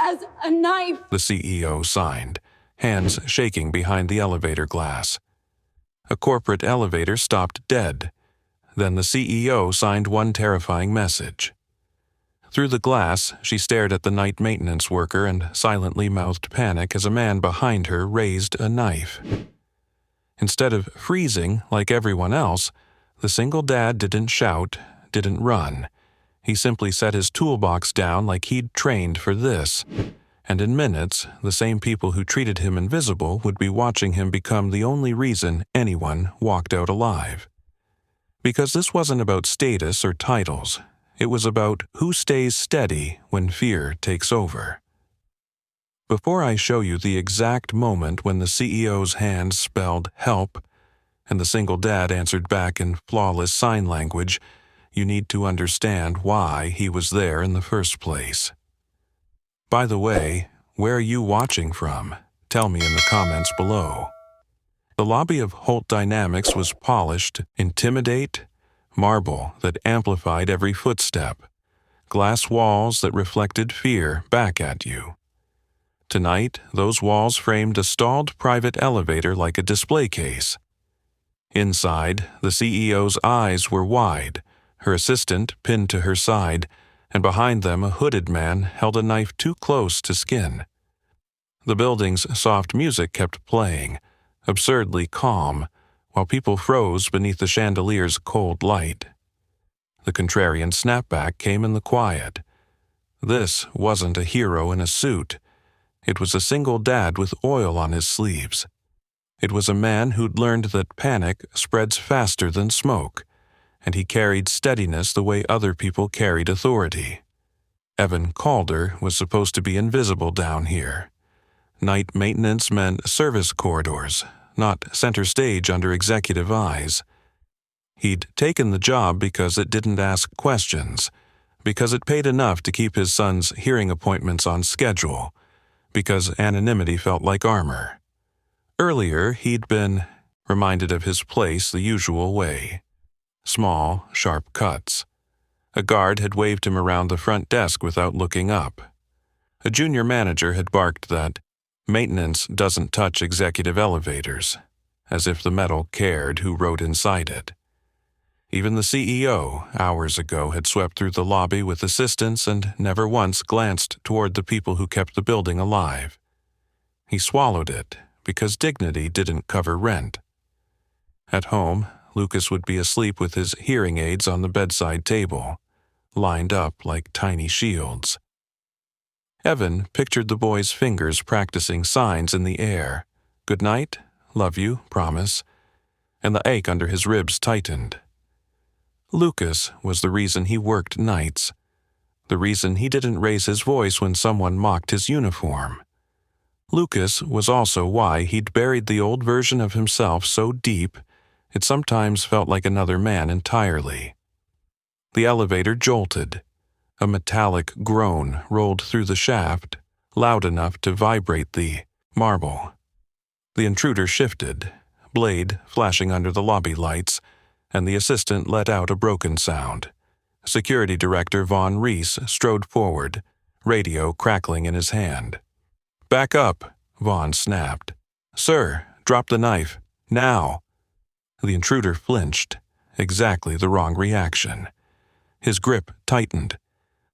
has a knife," the CEO signed, hands shaking behind the elevator glass. A corporate elevator stopped dead. Then the CEO signed one terrifying message. Through the glass, she stared at the night maintenance worker and silently mouthed panic as a man behind her raised a knife. Instead of freezing like everyone else, the single dad didn't shout, didn't run. He simply set his toolbox down like he'd trained for this. And in minutes, the same people who treated him invisible would be watching him become the only reason anyone walked out alive. Because this wasn't about status or titles. It was about who stays steady when fear takes over. Before I show you the exact moment when the CEO's hand spelled help and the single dad answered back in flawless sign language, you need to understand why he was there in the first place. By the way, where are you watching from? Tell me in the comments below. The lobby of Holt Dynamics was polished, intimidate, marble that amplified every footstep, glass walls that reflected fear back at you. Tonight, those walls framed a stalled private elevator like a display case. Inside, the CEO's eyes were wide, her assistant pinned to her side, and behind them a hooded man held a knife too close to skin. The building's soft music kept playing, absurdly calm, while people froze beneath the chandelier's cold light. The contrarian snapback came in the quiet. This wasn't a hero in a suit. It was a single dad with oil on his sleeves. It was a man who'd learned that panic spreads faster than smoke, and he carried steadiness the way other people carried authority. Evan Calder was supposed to be invisible down here. Night maintenance meant service corridors, not center stage under executive eyes. He'd taken the job because it didn't ask questions, because it paid enough to keep his son's hearing appointments on schedule, because anonymity felt like armor. Earlier, he'd been reminded of his place the usual way. Small, sharp cuts. A guard had waved him around the front desk without looking up. A junior manager had barked that maintenance doesn't touch executive elevators, as if the metal cared who rode inside it. Even the CEO, hours ago, had swept through the lobby with assistants and never once glanced toward the people who kept the building alive. He swallowed it, because dignity didn't cover rent. At home, Lucas would be asleep with his hearing aids on the bedside table, lined up like tiny shields. Evan pictured the boy's fingers practicing signs in the air. Good night, love you, promise. And the ache under his ribs tightened. Lucas was the reason he worked nights. The reason he didn't raise his voice when someone mocked his uniform. Lucas was also why he'd buried the old version of himself so deep it sometimes felt like another man entirely. The elevator jolted. A metallic groan rolled through the shaft, loud enough to vibrate the marble. The intruder shifted, blade flashing under the lobby lights, and the assistant let out a broken sound. Security Director Von Reese strode forward, radio crackling in his hand. "Back up," Vaughn snapped. "Sir, drop the knife. Now." The intruder flinched, exactly the wrong reaction. His grip tightened.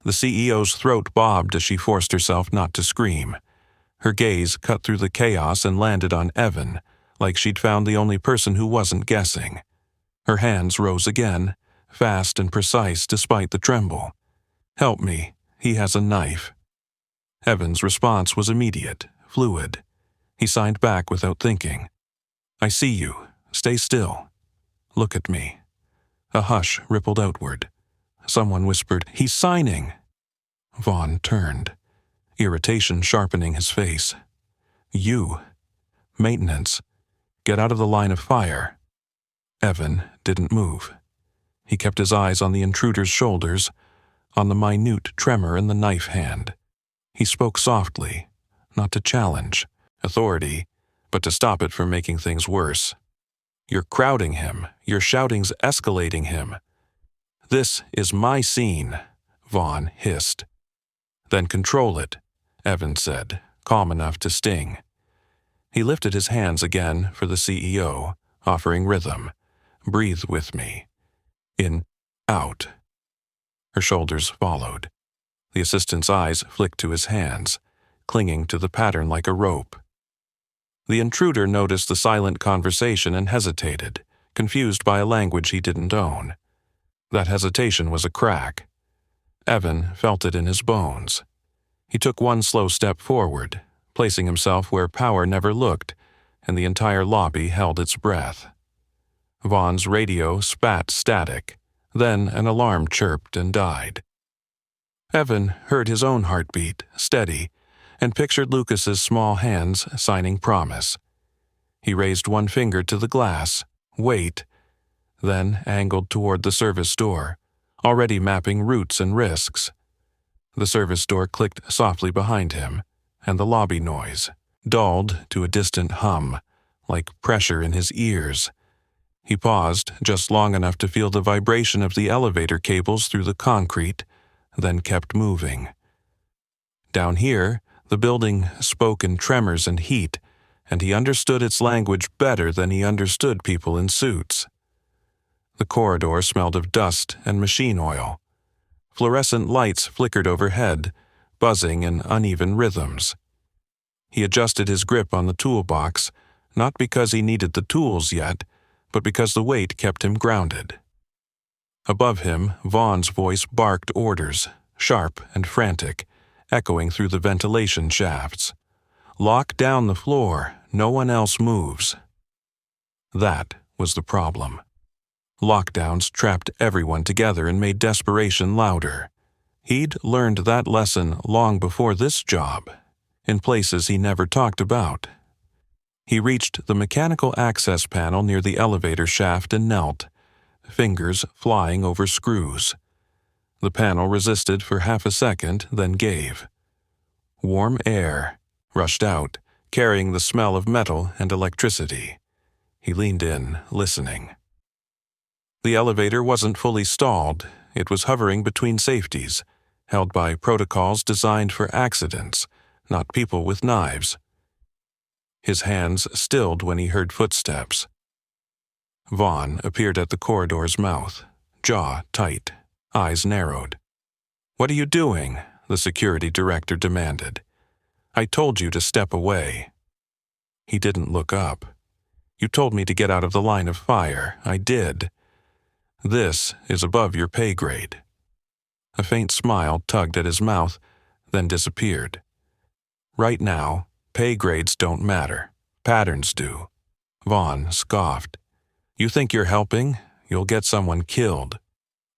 The CEO's throat bobbed as she forced herself not to scream. Her gaze cut through the chaos and landed on Evan, like she'd found the only person who wasn't guessing. Her hands rose again, fast and precise despite the tremble. "Help me, he has a knife." Evan's response was immediate, fluid. He signed back without thinking. "I see you. Stay still. Look at me." A hush rippled outward. Someone whispered, "He's signing." Vaughn turned, irritation sharpening his face. "You. Maintenance. Get out of the line of fire." Evan didn't move. He kept his eyes on the intruder's shoulders, on the minute tremor in the knife hand. He spoke softly, not to challenge authority, but to stop it from making things worse. "You're crowding him. Your shouting's escalating him." "This is my scene," Vaughn hissed. "Then control it. Evan said, calm enough to sting. He lifted his hands again for the CEO, offering rhythm. Breathe with me. In, out. Her shoulders followed. The assistant's eyes flicked to his hands, clinging to the pattern like a rope. The intruder noticed the silent conversation and hesitated, confused by a language he didn't own. That hesitation was a crack. Evan felt it in his bones. He took one slow step forward, placing himself where power never looked, and the entire lobby held its breath. Vaughn's radio spat static, then an alarm chirped and died. Evan heard his own heartbeat, steady, and pictured Lucas's small hands signing promise. He raised one finger to the glass, wait, then angled toward the service door, already mapping routes and risks. The service door clicked softly behind him, and the lobby noise dulled to a distant hum, like pressure in his ears. He paused just long enough to feel the vibration of the elevator cables through the concrete, then kept moving. Down here, the building spoke in tremors and heat, and he understood its language better than he understood people in suits. The corridor smelled of dust and machine oil. Fluorescent lights flickered overhead, buzzing in uneven rhythms. He adjusted his grip on the toolbox, not because he needed the tools yet, but because the weight kept him grounded. Above him, Vaughn's voice barked orders, sharp and frantic, echoing through the ventilation shafts. Lock down the floor, no one else moves. That was the problem. Lockdowns trapped everyone together and made desperation louder. He'd learned that lesson long before this job, in places he never talked about. He reached the mechanical access panel near the elevator shaft and knelt, fingers flying over screws. The panel resisted for half a second, then gave. Warm air rushed out, carrying the smell of metal and electricity. He leaned in, listening. The elevator wasn't fully stalled. It was hovering between safeties, held by protocols designed for accidents, not people with knives. His hands stilled when he heard footsteps. Vaughn appeared at the corridor's mouth, jaw tight, eyes narrowed. "What are you doing?" the security director demanded. "I told you to step away." He didn't look up. "You told me to get out of the line of fire. I did. This is above your pay grade." A faint smile tugged at his mouth, then disappeared. "Right now, pay grades don't matter. Patterns do." Vaughn scoffed. "You think you're helping? You'll get someone killed."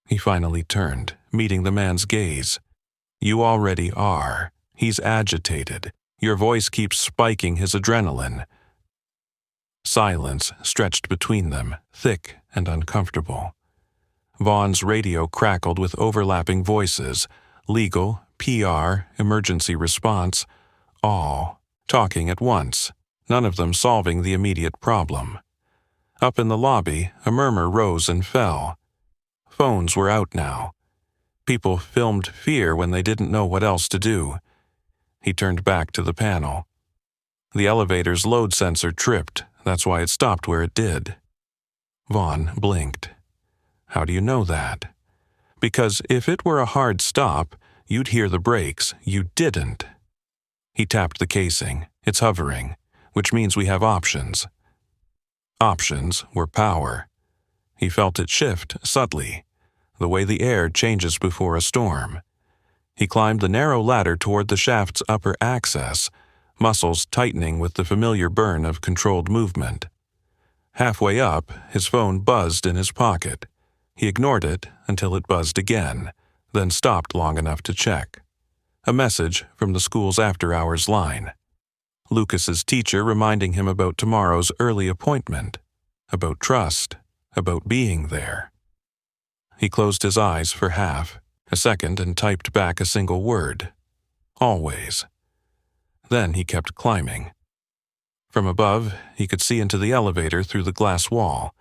He finally turned, meeting the man's gaze. "You already are." He's agitated. Your voice keeps spiking his adrenaline. Silence stretched between them, thick and uncomfortable. Vaughn's radio crackled with overlapping voices, legal, PR, emergency response, all talking at once, none of them solving the immediate problem. Up in the lobby, a murmur rose and fell. Phones were out now. People filmed fear when they didn't know what else to do. He turned back to the panel. The elevator's load sensor tripped. That's why it stopped where it did. Vaughn blinked. "How do you know that?" "Because if it were a hard stop, you'd hear the brakes. You didn't." He tapped the casing. "It's hovering, which means we have options." Options were power. He felt it shift subtly, the way the air changes before a storm. He climbed the narrow ladder toward the shaft's upper access, muscles tightening with the familiar burn of controlled movement. Halfway up, his phone buzzed in his pocket. He ignored it until it buzzed again, then stopped long enough to check. A message from the school's after-hours line. Lucas's teacher reminding him about tomorrow's early appointment, about trust, about being there. He closed his eyes for half, a second, and typed back a single word. Always. Then he kept climbing. From above, he could see into the elevator through the glass wall.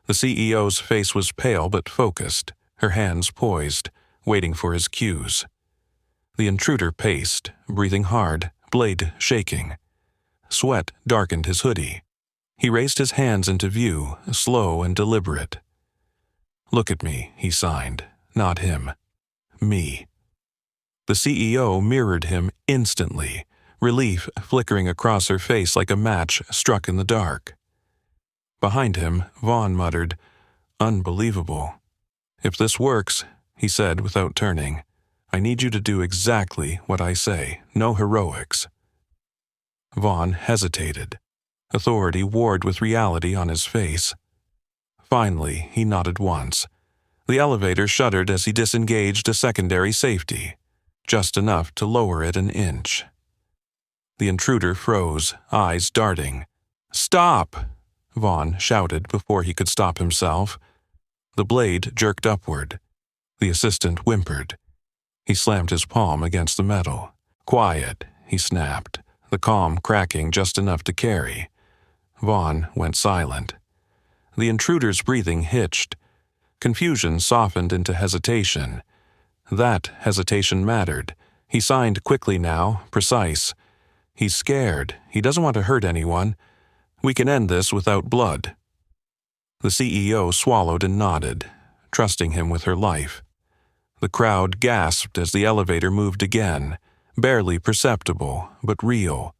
The CEO's face was pale but focused, her hands poised, waiting for his cues. The intruder paced, breathing hard, blade shaking. Sweat darkened his hoodie. He raised his hands into view, slow and deliberate. "Look at me," he signed. "Not him. Me." The CEO mirrored him instantly, relief flickering across her face like a match struck in the dark. Behind him, Vaughn muttered, "Unbelievable." "If this works," he said without turning, "I need you to do exactly what I say. No heroics." Vaughn hesitated. Authority warred with reality on his face. Finally, he nodded once. The elevator shuddered as he disengaged a secondary safety, just enough to lower it an inch. The intruder froze, eyes darting. "Stop!" Vaughn shouted before he could stop himself. The blade jerked upward. The assistant whimpered. He slammed his palm against the metal. "Quiet," he snapped, the calm cracking just enough to carry. Vaughn went silent. The intruder's breathing hitched. Confusion softened into hesitation. That hesitation mattered. He signed quickly now, precise. "He's scared. He doesn't want to hurt anyone. We can end this without blood." The CEO swallowed and nodded, trusting him with her life. The crowd gasped as the elevator moved again, barely perceptible, but real.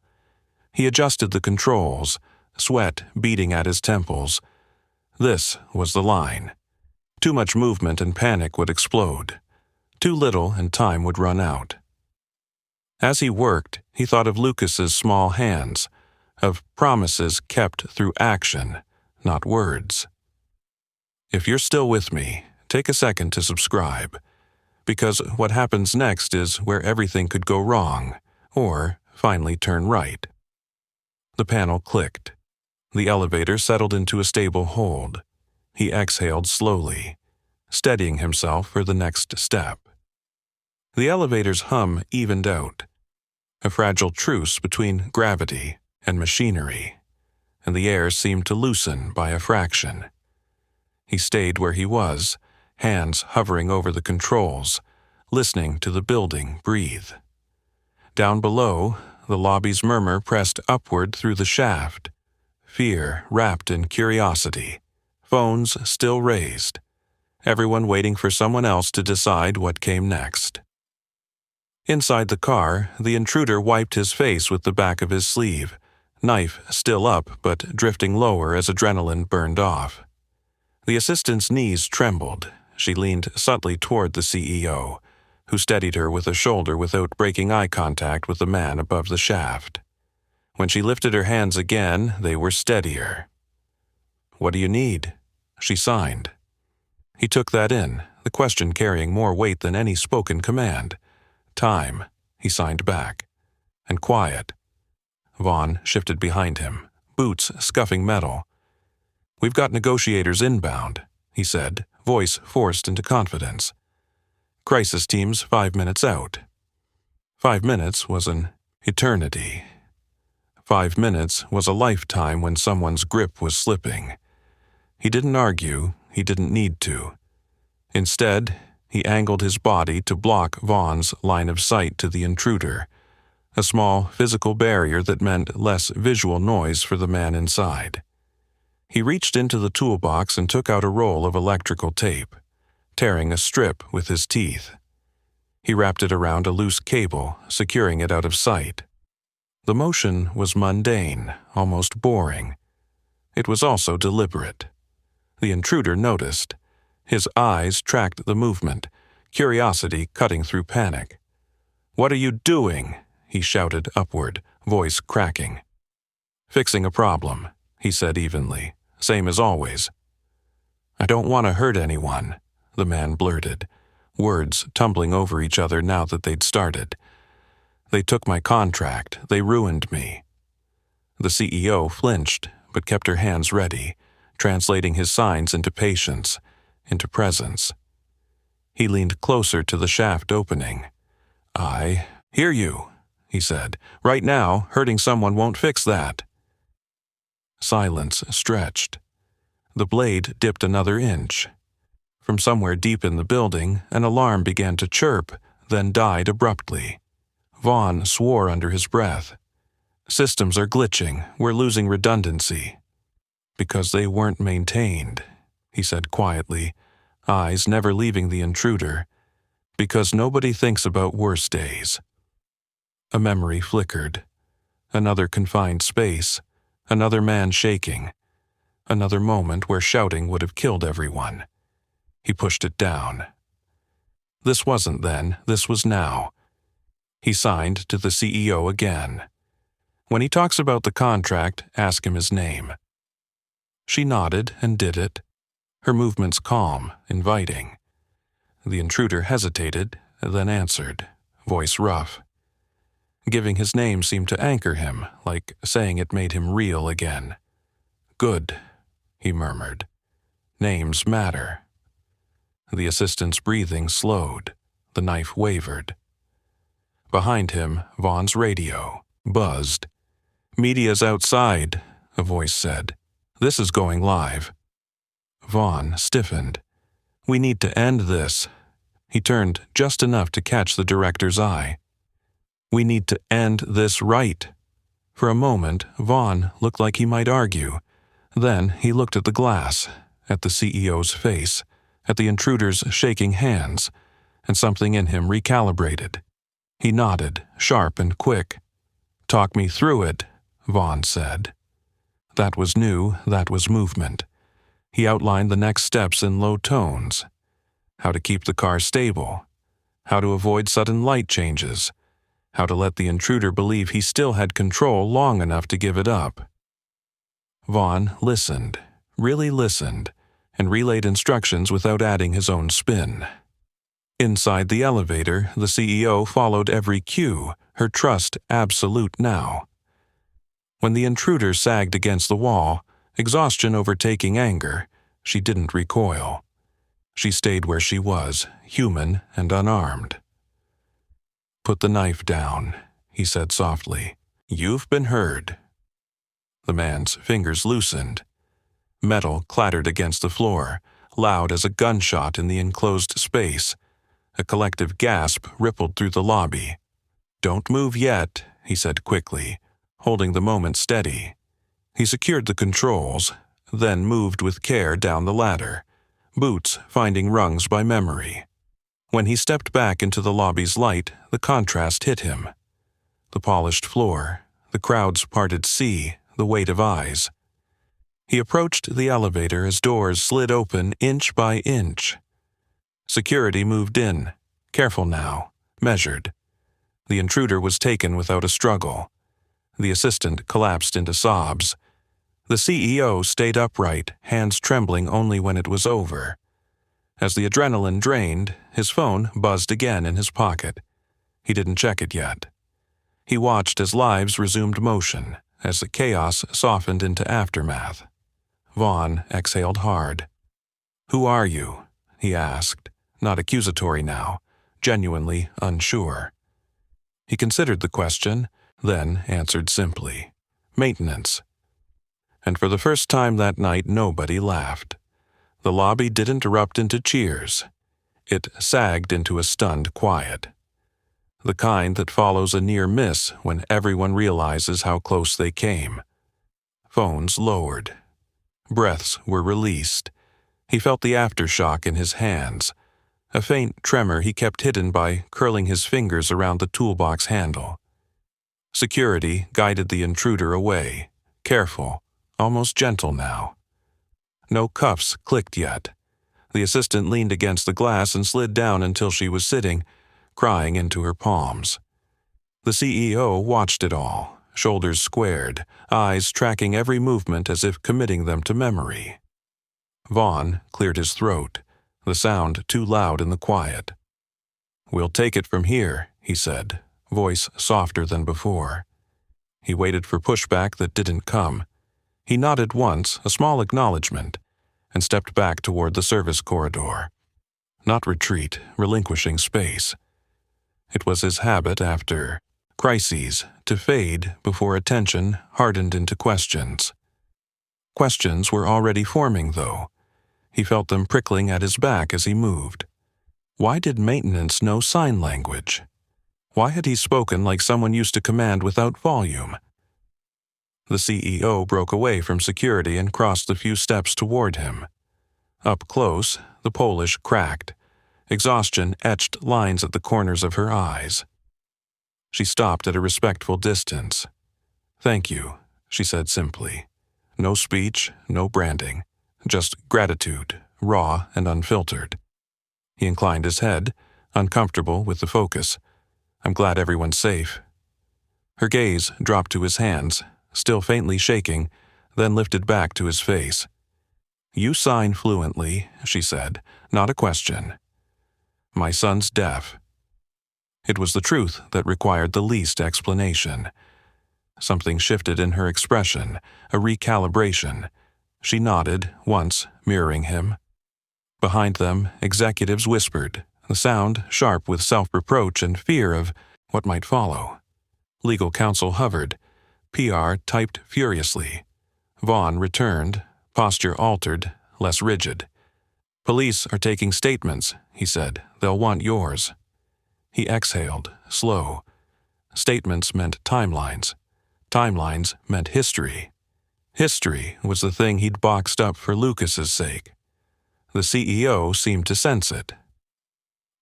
He adjusted the controls, sweat beating at his temples. This was the line. Too much movement and panic would explode. Too little and time would run out. As he worked, he thought of Lucas's small hands, of promises kept through action, not words. If you're still with me, take a second to subscribe, because what happens next is where everything could go wrong, or finally turn right. The panel clicked. The elevator settled into a stable hold. He exhaled slowly, steadying himself for the next step. The elevator's hum evened out, a fragile truce between gravity and machinery, and the air seemed to loosen by a fraction. He stayed where he was, hands hovering over the controls, listening to the building breathe. Down below, the lobby's murmur pressed upward through the shaft, fear wrapped in curiosity, phones still raised, everyone waiting for someone else to decide what came next. Inside the car, the intruder wiped his face with the back of his sleeve, knife still up but drifting lower as adrenaline burned off. The assistant's knees trembled. She leaned subtly toward the CEO, who steadied her with a shoulder without breaking eye contact with the man above the shaft. When she lifted her hands again, they were steadier. "What do you need?" she signed. He took that in, the question carrying more weight than any spoken command. "Time," he signed back. "And quiet." Vaughn shifted behind him, boots scuffing metal. "We've got negotiators inbound," he said, voice forced into confidence. "Crisis team's 5 minutes out." 5 minutes was an eternity. 5 minutes was a lifetime when someone's grip was slipping. He didn't argue, he didn't need to. Instead, he angled his body to block Vaughn's line of sight to the intruder, a small physical barrier that meant less visual noise for the man inside. He reached into the toolbox and took out a roll of electrical tape, tearing a strip with his teeth. He wrapped it around a loose cable, securing it out of sight. The motion was mundane, almost boring. It was also deliberate. The intruder noticed. His eyes tracked the movement, curiosity cutting through panic. "What are you doing?" he shouted upward, voice cracking. "Fixing a problem," he said evenly, same as always. "I don't want to hurt anyone," the man blurted, words tumbling over each other now that they'd started. "They took my contract. They ruined me." The CEO flinched, but kept her hands ready, translating his signs into patience, into presence. He leaned closer to the shaft opening. "I hear you," he said. "Right now, hurting someone won't fix that." Silence stretched. The blade dipped another inch. From somewhere deep in the building, an alarm began to chirp, then died abruptly. Vaughn swore under his breath. Systems are glitching, we're losing redundancy. Because they weren't maintained, he said quietly, eyes never leaving the intruder. Because nobody thinks about worse days. A memory flickered. Another confined space, another man shaking, another moment where shouting would have killed everyone. He pushed it down. This wasn't then, this was now. He signed to the CEO again. When he talks about the contract, ask him his name. She nodded and did it, her movements calm, inviting. The intruder hesitated, then answered, voice rough. Giving his name seemed to anchor him, like saying it made him real again. Good, he murmured. Names matter. The assistant's breathing slowed. The knife wavered. Behind him, Vaughn's radio buzzed. Media's outside, a voice said. This is going live. Vaughn stiffened. We need to end this. He turned just enough to catch the director's eye. We need to end this right. For a moment, Vaughn looked like he might argue. Then he looked at the glass, at the CEO's face, at the intruder's shaking hands, and something in him recalibrated. He nodded, sharp and quick. Talk me through it, Vaughn said. That was new, that was movement. He outlined the next steps in low tones. How to keep the car stable. How to avoid sudden light changes. How to let the intruder believe he still had control long enough to give it up. Vaughn listened, really listened, and relayed instructions without adding his own spin. Inside the elevator, the CEO followed every cue, her trust absolute now. When the intruder sagged against the wall, exhaustion overtaking anger, she didn't recoil. She stayed where she was, human and unarmed. Put the knife down, he said softly. You've been heard. The man's fingers loosened. Metal clattered against the floor, loud as a gunshot in the enclosed space. A collective gasp rippled through the lobby. Don't move yet, he said quickly, holding the moment steady. He secured the controls, then moved with care down the ladder, boots finding rungs by memory. When he stepped back into the lobby's light, the contrast hit him. The polished floor, the crowd's parted sea, the weight of eyes. He approached the elevator as doors slid open inch by inch. Security moved in, careful now, measured. The intruder was taken without a struggle. The assistant collapsed into sobs. The CEO stayed upright, hands trembling only when it was over. As the adrenaline drained, his phone buzzed again in his pocket. He didn't check it yet. He watched as lives resumed motion, as the chaos softened into aftermath. Vaughn exhaled hard. Who are you? He asked, not accusatory now, genuinely unsure. He considered the question, then answered simply. Maintenance. And for the first time that night, nobody laughed. The lobby didn't erupt into cheers. It sagged into a stunned quiet. The kind that follows a near miss when everyone realizes how close they came. Phones lowered. Breaths were released. He felt the aftershock in his hands, a faint tremor he kept hidden by curling his fingers around the toolbox handle. Security guided the intruder away, careful, almost gentle now. No cuffs clicked yet. The assistant leaned against the glass and slid down until she was sitting, crying into her palms. The CEO watched it all, shoulders squared, eyes tracking every movement as if committing them to memory. Vaughn cleared his throat, the sound too loud in the quiet. We'll take it from here, he said, voice softer than before. He waited for pushback that didn't come. He nodded once, a small acknowledgement, and stepped back toward the service corridor. Not retreat, relinquishing space. It was his habit after crises to fade before attention hardened into questions. Questions were already forming, though. He felt them prickling at his back as he moved. Why did maintenance know sign language? Why had he spoken like someone used to command without volume? The CEO broke away from security and crossed the few steps toward him. Up close, the Polish cracked. Exhaustion etched lines at the corners of her eyes. She stopped at a respectful distance. "Thank you," she said simply. No speech, no branding, just gratitude, raw and unfiltered. He inclined his head, uncomfortable with the focus. "I'm glad everyone's safe." Her gaze dropped to his hands, still faintly shaking, then lifted back to his face. "You sign fluently," she said, "not a question." "My son's deaf." It was the truth that required the least explanation. Something shifted in her expression, a recalibration. She nodded, once, mirroring him. Behind them, executives whispered, the sound sharp with self-reproach and fear of what might follow. Legal counsel hovered. PR typed furiously. Vaughn returned, posture altered, less rigid. "Police are taking statements," he said. "They'll want yours." He exhaled, slow. Statements meant timelines. Timelines meant history. History was the thing he'd boxed up for Lucas's sake. The CEO seemed to sense it.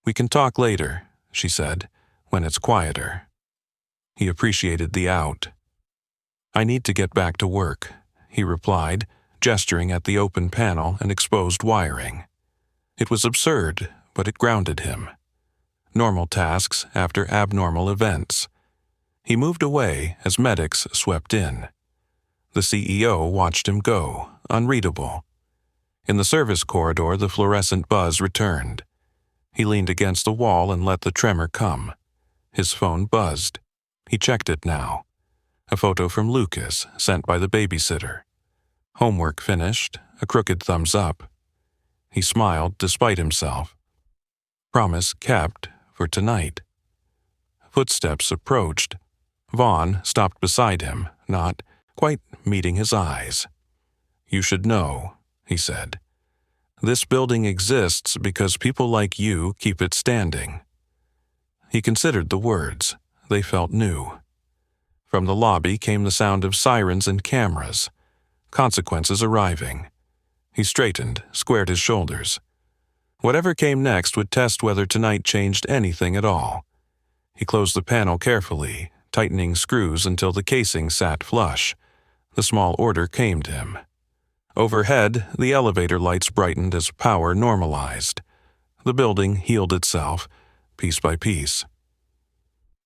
"We can talk later," she said, "when it's quieter." He appreciated the out. "I need to get back to work," he replied, gesturing at the open panel and exposed wiring. It was absurd, but it grounded him. Normal tasks after abnormal events. He moved away as medics swept in. The CEO watched him go, unreadable. In the service corridor, the fluorescent buzz returned. He leaned against the wall and let the tremor come. His phone buzzed. He checked it now. A photo from Lucas, sent by the babysitter. Homework finished, a crooked thumbs up. He smiled despite himself. Promise kept for tonight. Footsteps approached. Vaughn stopped beside him, not quite meeting his eyes. "You should know," he said. "This building exists because people like you keep it standing." He considered the words. They felt new. From the lobby came the sound of sirens and cameras. Consequences arriving. He straightened, squared his shoulders. Whatever came next would test whether tonight changed anything at all. He closed the panel carefully, tightening screws until the casing sat flush. The small order came to him. Overhead, the elevator lights brightened as power normalized. The building healed itself, piece by piece.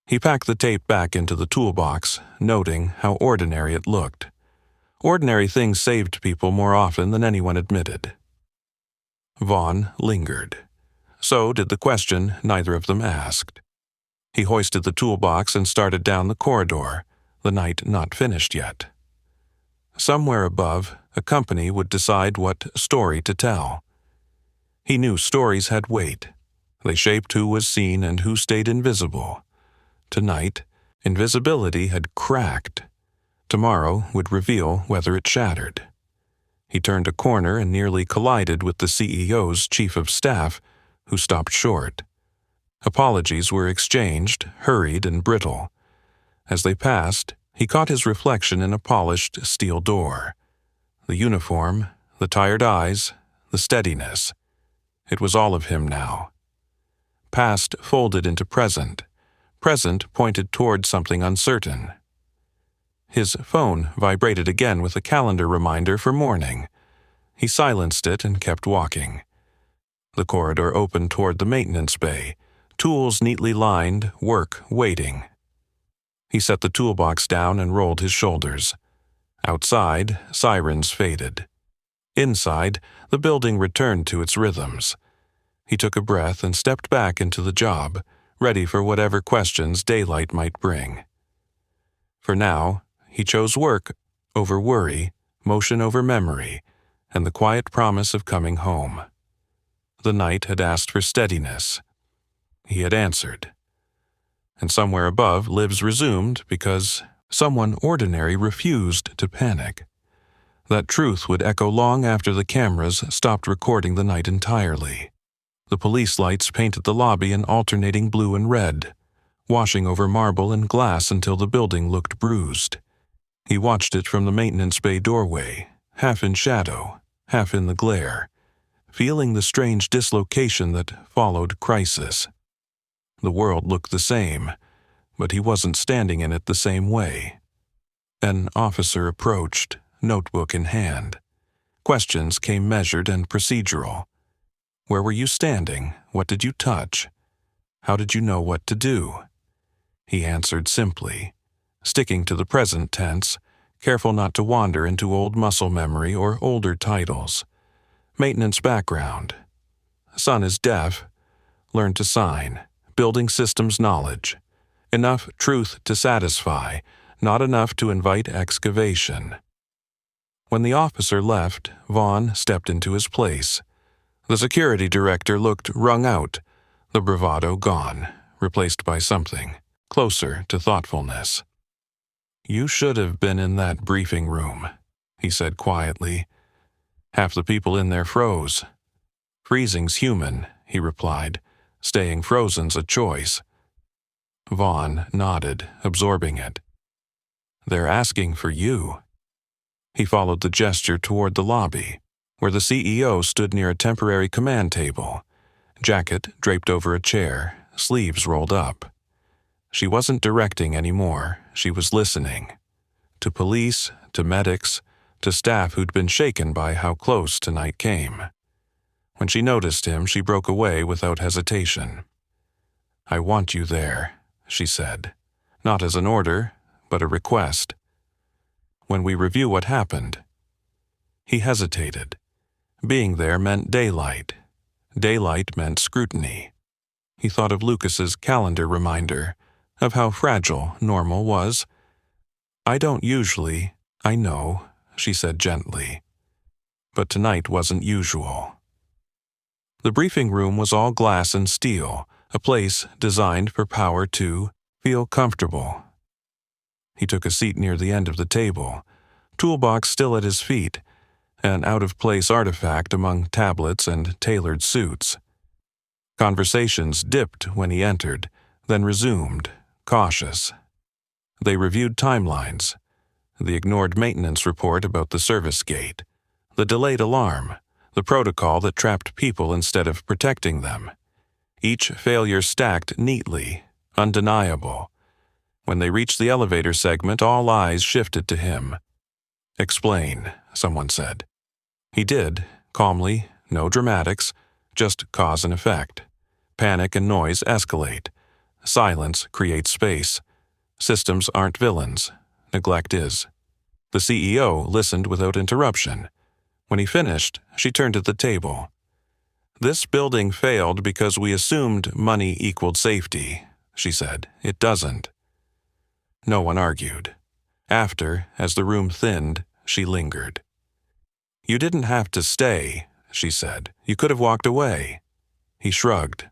He packed the tape back into the toolbox, noting how ordinary it looked. Ordinary things saved people more often than anyone admitted. Vaughn lingered. So did the question neither of them asked. He hoisted the toolbox and started down the corridor, the night not finished yet. Somewhere above, a company would decide what story to tell. He knew stories had weight. They shaped who was seen and who stayed invisible. Tonight, invisibility had cracked. Tomorrow would reveal whether it shattered. He turned a corner and nearly collided with the CEO's chief of staff, who stopped short. Apologies were exchanged, hurried and brittle. As they passed, he caught his reflection in a polished steel door. The uniform, the tired eyes, the steadiness. It was all of him now. Past folded into present. Present pointed toward something uncertain. His phone vibrated again with a calendar reminder for morning. He silenced it and kept walking. The corridor opened toward the maintenance bay, tools neatly lined, work waiting. He set the toolbox down and rolled his shoulders. Outside, sirens faded. Inside, the building returned to its rhythms. He took a breath and stepped back into the job, ready for whatever questions daylight might bring. For now, he chose work over worry, motion over memory, and the quiet promise of coming home. The night had asked for steadiness. He had answered. And somewhere above, lives resumed because someone ordinary refused to panic. That truth would echo long after the cameras stopped recording the night entirely. The police lights painted the lobby in alternating blue and red, washing over marble and glass until the building looked bruised. He watched it from the maintenance bay doorway, half in shadow, half in the glare, feeling the strange dislocation that followed crisis. The world looked the same, but he wasn't standing in it the same way. An officer approached, notebook in hand. Questions came measured and procedural. Where were you standing? What did you touch? How did you know what to do? He answered simply, sticking to the present tense, careful not to wander into old muscle memory or older titles. Maintenance background. Son is deaf. Learned to sign. Building systems knowledge. Enough truth to satisfy, not enough to invite excavation. When the officer left, Vaughn stepped into his place. The security director looked wrung out, the bravado gone, replaced by something closer to thoughtfulness. "You should have been in that briefing room," he said quietly. Half the people in there froze. "Freezing's human," he replied. "Staying frozen's a choice." Vaughn nodded, absorbing it. "They're asking for you." He followed the gesture toward the lobby, where the CEO stood near a temporary command table, jacket draped over a chair, sleeves rolled up. She wasn't directing anymore, she was listening. To police, to medics, to staff who'd been shaken by how close tonight came. When she noticed him, she broke away without hesitation. "I want you there," she said, not as an order, but a request. "When we review what happened." He hesitated. Being there meant daylight. Daylight meant scrutiny. He thought of Lucas's calendar reminder, of how fragile normal was. "I don't usually, I know," she said gently. But tonight wasn't usual. The briefing room was all glass and steel, a place designed for power to feel comfortable. He took a seat near the end of the table, toolbox still at his feet, an out-of-place artifact among tablets and tailored suits. Conversations dipped when he entered, then resumed, cautious. They reviewed timelines, the ignored maintenance report about the service gate, the delayed alarm, the protocol that trapped people instead of protecting them. Each failure stacked neatly, undeniable. When they reached the elevator segment, all eyes shifted to him. "Explain," someone said. He did, calmly, no dramatics, just cause and effect. Panic and noise escalate. Silence creates space. Systems aren't villains. Neglect is. The CEO listened without interruption. When he finished, she turned to the table. "This building failed because we assumed money equaled safety," she said. "It doesn't." No one argued. After, as the room thinned, she lingered. "You didn't have to stay," she said. "You could have walked away." He shrugged.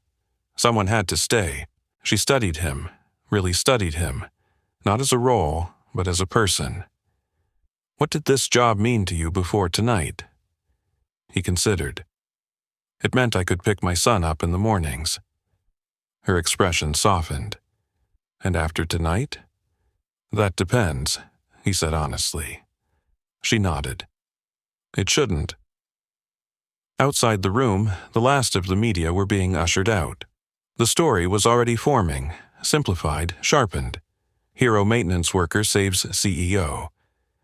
Someone had to stay. She studied him, really studied him, not as a role, but as a person. "What did this job mean to you before tonight?" He considered. "It meant I could pick my son up in the mornings." Her expression softened. "And after tonight?" "That depends," he said honestly. She nodded. "It shouldn't." Outside the room, the last of the media were being ushered out. The story was already forming, simplified, sharpened. Hero maintenance worker saves CEO.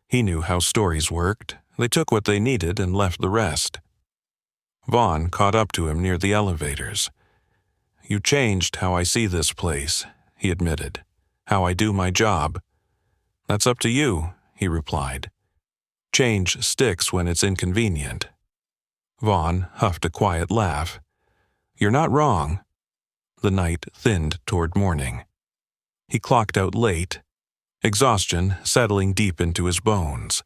He knew how stories worked. They took what they needed and left the rest. Vaughn caught up to him near the elevators. "You changed how I see this place," he admitted. "How I do my job." "That's up to you," he replied. "Change sticks when it's inconvenient." Vaughn huffed a quiet laugh. "You're not wrong." The night thinned toward morning. He clocked out late, exhaustion settling deep into his bones.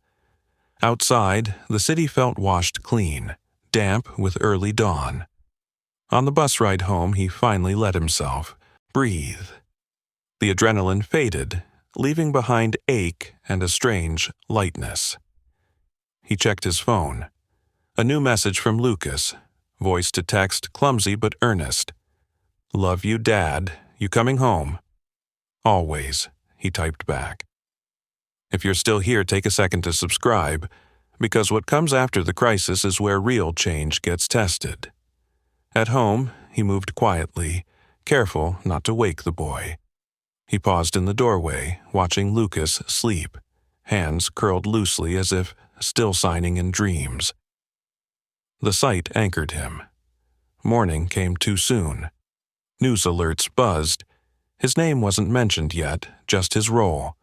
Outside, the city felt washed clean, damp with early dawn. On the bus ride home, he finally let himself breathe. The adrenaline faded, leaving behind ache and a strange lightness. He checked his phone. A new message from Lucas. voice to text clumsy but earnest. "Love you, Dad. You coming home?" "Always," he typed back. If you're still here, take a second to subscribe, because what comes after the crisis is where real change gets tested. At home, he moved quietly, careful not to wake the boy. He paused in the doorway, watching Lucas sleep, hands curled loosely as if still signing in dreams. The sight anchored him. Morning came too soon. News alerts buzzed. His name wasn't mentioned yet, just his role.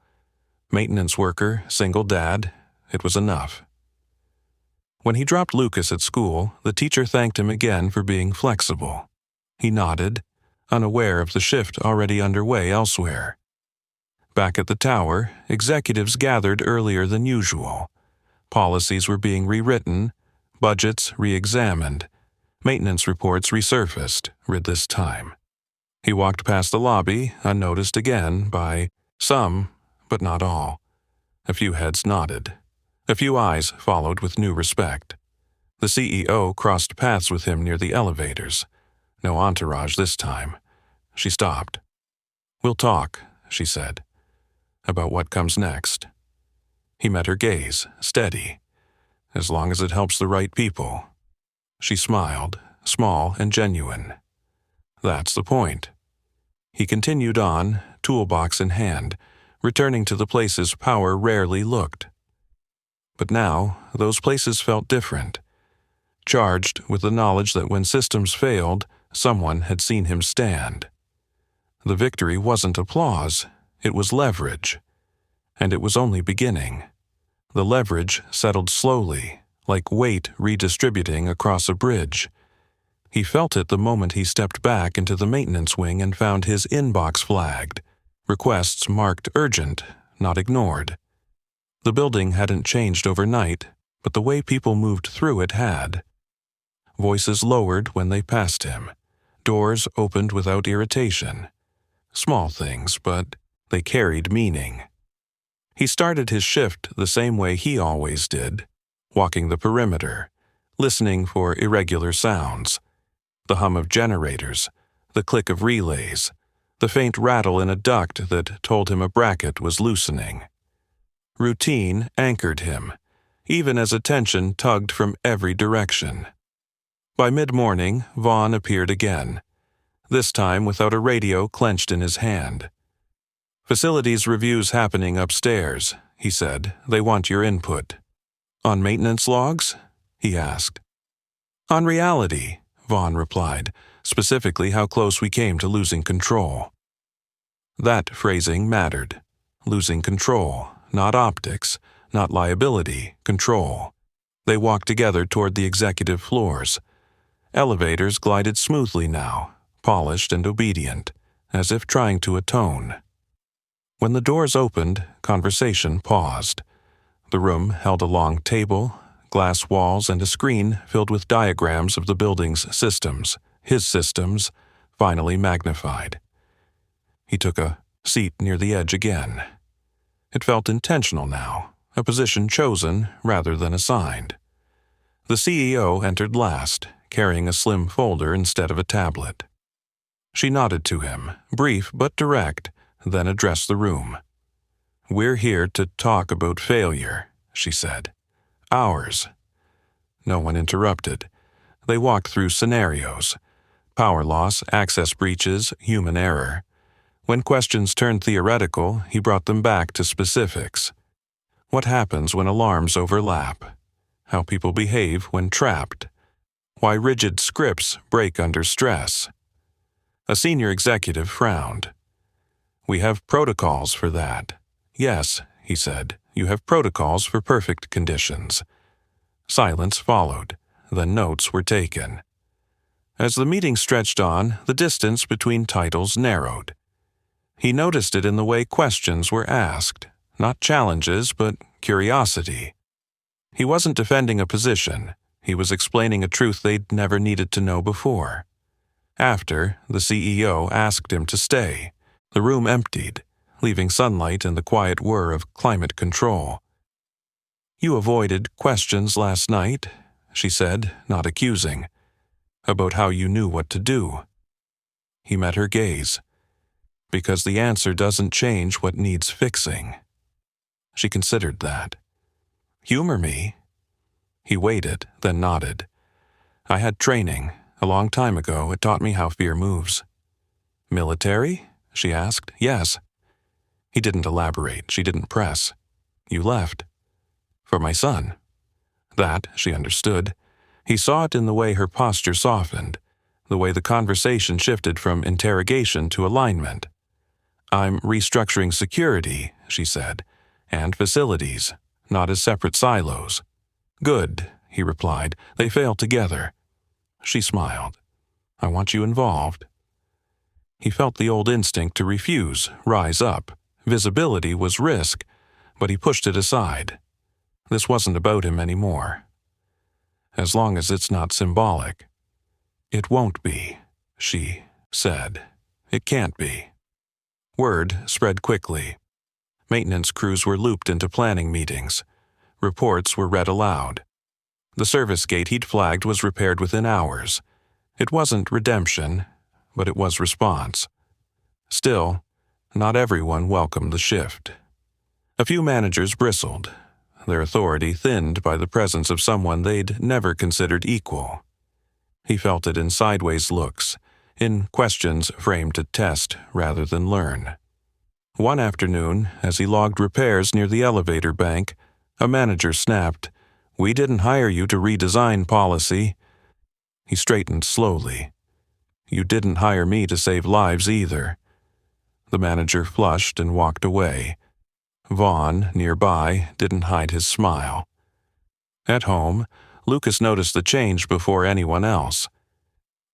Maintenance worker, single dad, it was enough. When he dropped Lucas at school, the teacher thanked him again for being flexible. He nodded, unaware of the shift already underway elsewhere. Back at the tower, executives gathered earlier than usual. Policies were being rewritten, budgets re-examined, maintenance reports resurfaced, this time. He walked past the lobby, unnoticed again by some, but not all. A few heads nodded. A few eyes followed with new respect. The CEO crossed paths with him near the elevators. No entourage this time. She stopped. "We'll talk," she said, "about what comes next." He met her gaze, steady. "As long as it helps the right people." She smiled, small and genuine. "That's the point." He continued on, toolbox in hand, returning to the places power rarely looked. But now, those places felt different, charged with the knowledge that when systems failed, someone had seen him stand. The victory wasn't applause, it was leverage. And it was only beginning. The leverage settled slowly, like weight redistributing across a bridge. He felt it the moment he stepped back into the maintenance wing and found his inbox flagged, requests marked urgent, not ignored. The building hadn't changed overnight, but the way people moved through it had. Voices lowered when they passed him. Doors opened without irritation. Small things, but they carried meaning. He started his shift the same way he always did, walking the perimeter, listening for irregular sounds. The hum of generators, the click of relays, the faint rattle in a duct that told him a bracket was loosening. Routine anchored him, even as attention tugged from every direction. By mid-morning, Vaughn appeared again, this time without a radio clenched in his hand. "Facilities reviews happening upstairs," he said. "They want your input." "On maintenance logs?" he asked. "On reality," Vaughn replied, "specifically how close we came to losing control." That phrasing mattered. Losing control. Not optics, not liability, control. They walked together toward the executive floors. Elevators glided smoothly now, polished and obedient, as if trying to atone. When the doors opened, conversation paused. The room held a long table, glass walls, and a screen filled with diagrams of the building's systems, his systems, finally magnified. He took a seat near the edge again. It felt intentional now, a position chosen rather than assigned. The CEO entered last, carrying a slim folder instead of a tablet. She nodded to him, brief but direct, then addressed the room. "We're here to talk about failure," she said. "Ours." No one interrupted. They walked through scenarios. Power loss, access breaches, human error. When questions turned theoretical, he brought them back to specifics. What happens when alarms overlap? How people behave when trapped? Why rigid scripts break under stress? A senior executive frowned. "We have protocols for that." "Yes," he said, "you have protocols for perfect conditions." Silence followed. Then notes were taken. As the meeting stretched on, the distance between titles narrowed. He noticed it in the way questions were asked, not challenges, but curiosity. He wasn't defending a position. He was explaining a truth they'd never needed to know before. After, the CEO asked him to stay. The room emptied, leaving sunlight and the quiet whir of climate control. "You avoided questions last night," she said, not accusing. about how you knew what to do. He met her gaze. Because the answer doesn't change what needs fixing. She considered that. Humor me. He waited, then nodded. I had training. A long time ago, it taught me how fear moves. Military? She asked. Yes. He didn't elaborate. She didn't press. You left. For my son. That, she understood. He saw it in the way her posture softened, the way the conversation shifted from interrogation to alignment. I'm restructuring security, she said, and facilities, not as separate silos. Good, he replied. They fail together. She smiled. I want you involved. He felt the old instinct to refuse, rise up. Visibility was risk, but he pushed it aside. This wasn't about him anymore. As long as it's not symbolic. It won't be, she said. It can't be. Word spread quickly. Maintenance crews were looped into planning meetings. Reports were read aloud. The service gate he'd flagged was repaired within hours. It wasn't redemption, but it was response. Still, not everyone welcomed the shift. A few managers bristled, their authority thinned by the presence of someone they'd never considered equal. He felt it in sideways looks, in questions framed to test rather than learn. One afternoon, as he logged repairs near the elevator bank, a manager snapped, "We didn't hire you to redesign policy." He straightened slowly. "You didn't hire me to save lives either." The manager flushed and walked away. Vaughn, nearby, didn't hide his smile. At home, Lucas noticed the change before anyone else.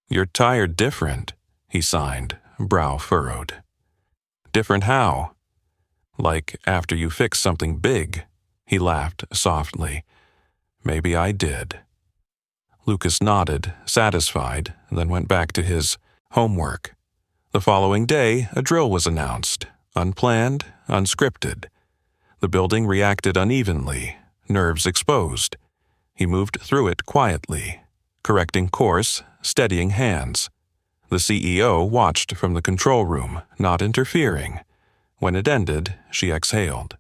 "You're tired different," he signed, brow furrowed. "Different how?" "Like after you fix something big," he laughed softly. "Maybe I did." Lucas nodded, satisfied, then went back to his homework. The following day, a drill was announced, unplanned, unscripted. The building reacted unevenly, nerves exposed. He moved through it quietly, correcting course, steadying hands. The CEO watched from the control room, not interfering. When it ended, she exhaled.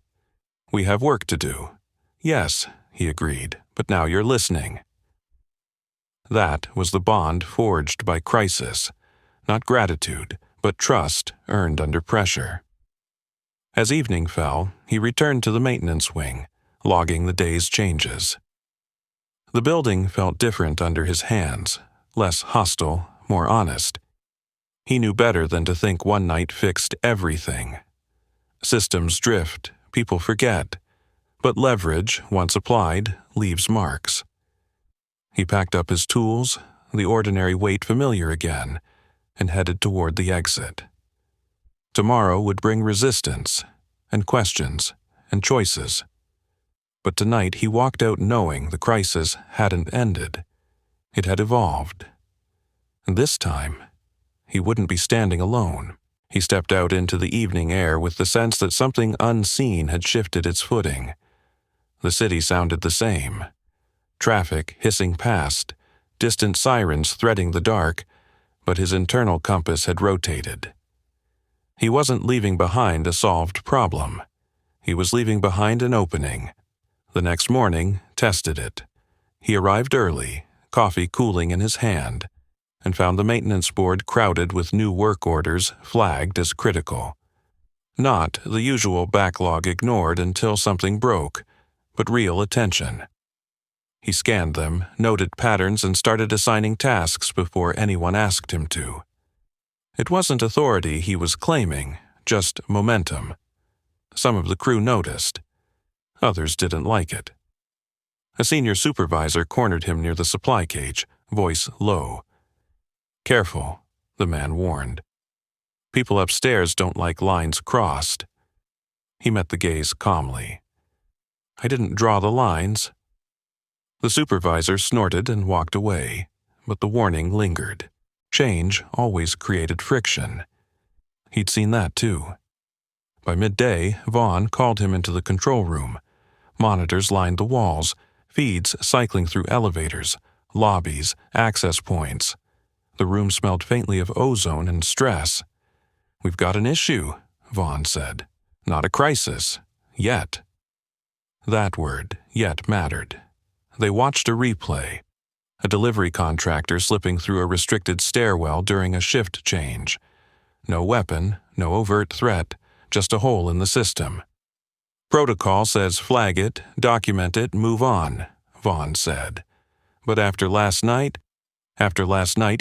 "We have work to do." "Yes," he agreed, "but now you're listening." That was the bond forged by crisis, not gratitude, but trust earned under pressure. As evening fell, he returned to the maintenance wing, logging the day's changes. The building felt different under his hands, less hostile, more honest. He knew better than to think one night fixed everything. Systems drift, people forget, but leverage, once applied, leaves marks. He packed up his tools, the ordinary weight familiar again, and headed toward the exit. Tomorrow would bring resistance, and questions, and choices. But tonight he walked out knowing the crisis hadn't ended. It had evolved. And this time, he wouldn't be standing alone. He stepped out into the evening air with the sense that something unseen had shifted its footing. The city sounded the same. Traffic hissing past, distant sirens threading the dark, but his internal compass had rotated. He wasn't leaving behind a solved problem. He was leaving behind an opening. The next morning, tested it. He arrived early, coffee cooling in his hand, and found the maintenance board crowded with new work orders flagged as critical. Not the usual backlog ignored until something broke, but real attention. He scanned them, noted patterns, and started assigning tasks before anyone asked him to. It wasn't authority he was claiming, just momentum. Some of the crew noticed. Others didn't like it. A senior supervisor cornered him near the supply cage, voice low. "Careful," the man warned. "People upstairs don't like lines crossed." He met the gaze calmly. "I didn't draw the lines." The supervisor snorted and walked away, but the warning lingered. Change always created friction. He'd seen that too. By midday, Vaughn called him into the control room. Monitors lined the walls, feeds cycling through elevators, lobbies, access points. The room smelled faintly of ozone and stress. "We've got an issue," Vaughn said. "Not a crisis. Yet." That word, yet, mattered. They watched a replay. A delivery contractor slipping through a restricted stairwell during a shift change. No weapon, no overt threat, just a hole in the system. "Protocol says flag it, document it, move on," Vaughn said. "But after last night,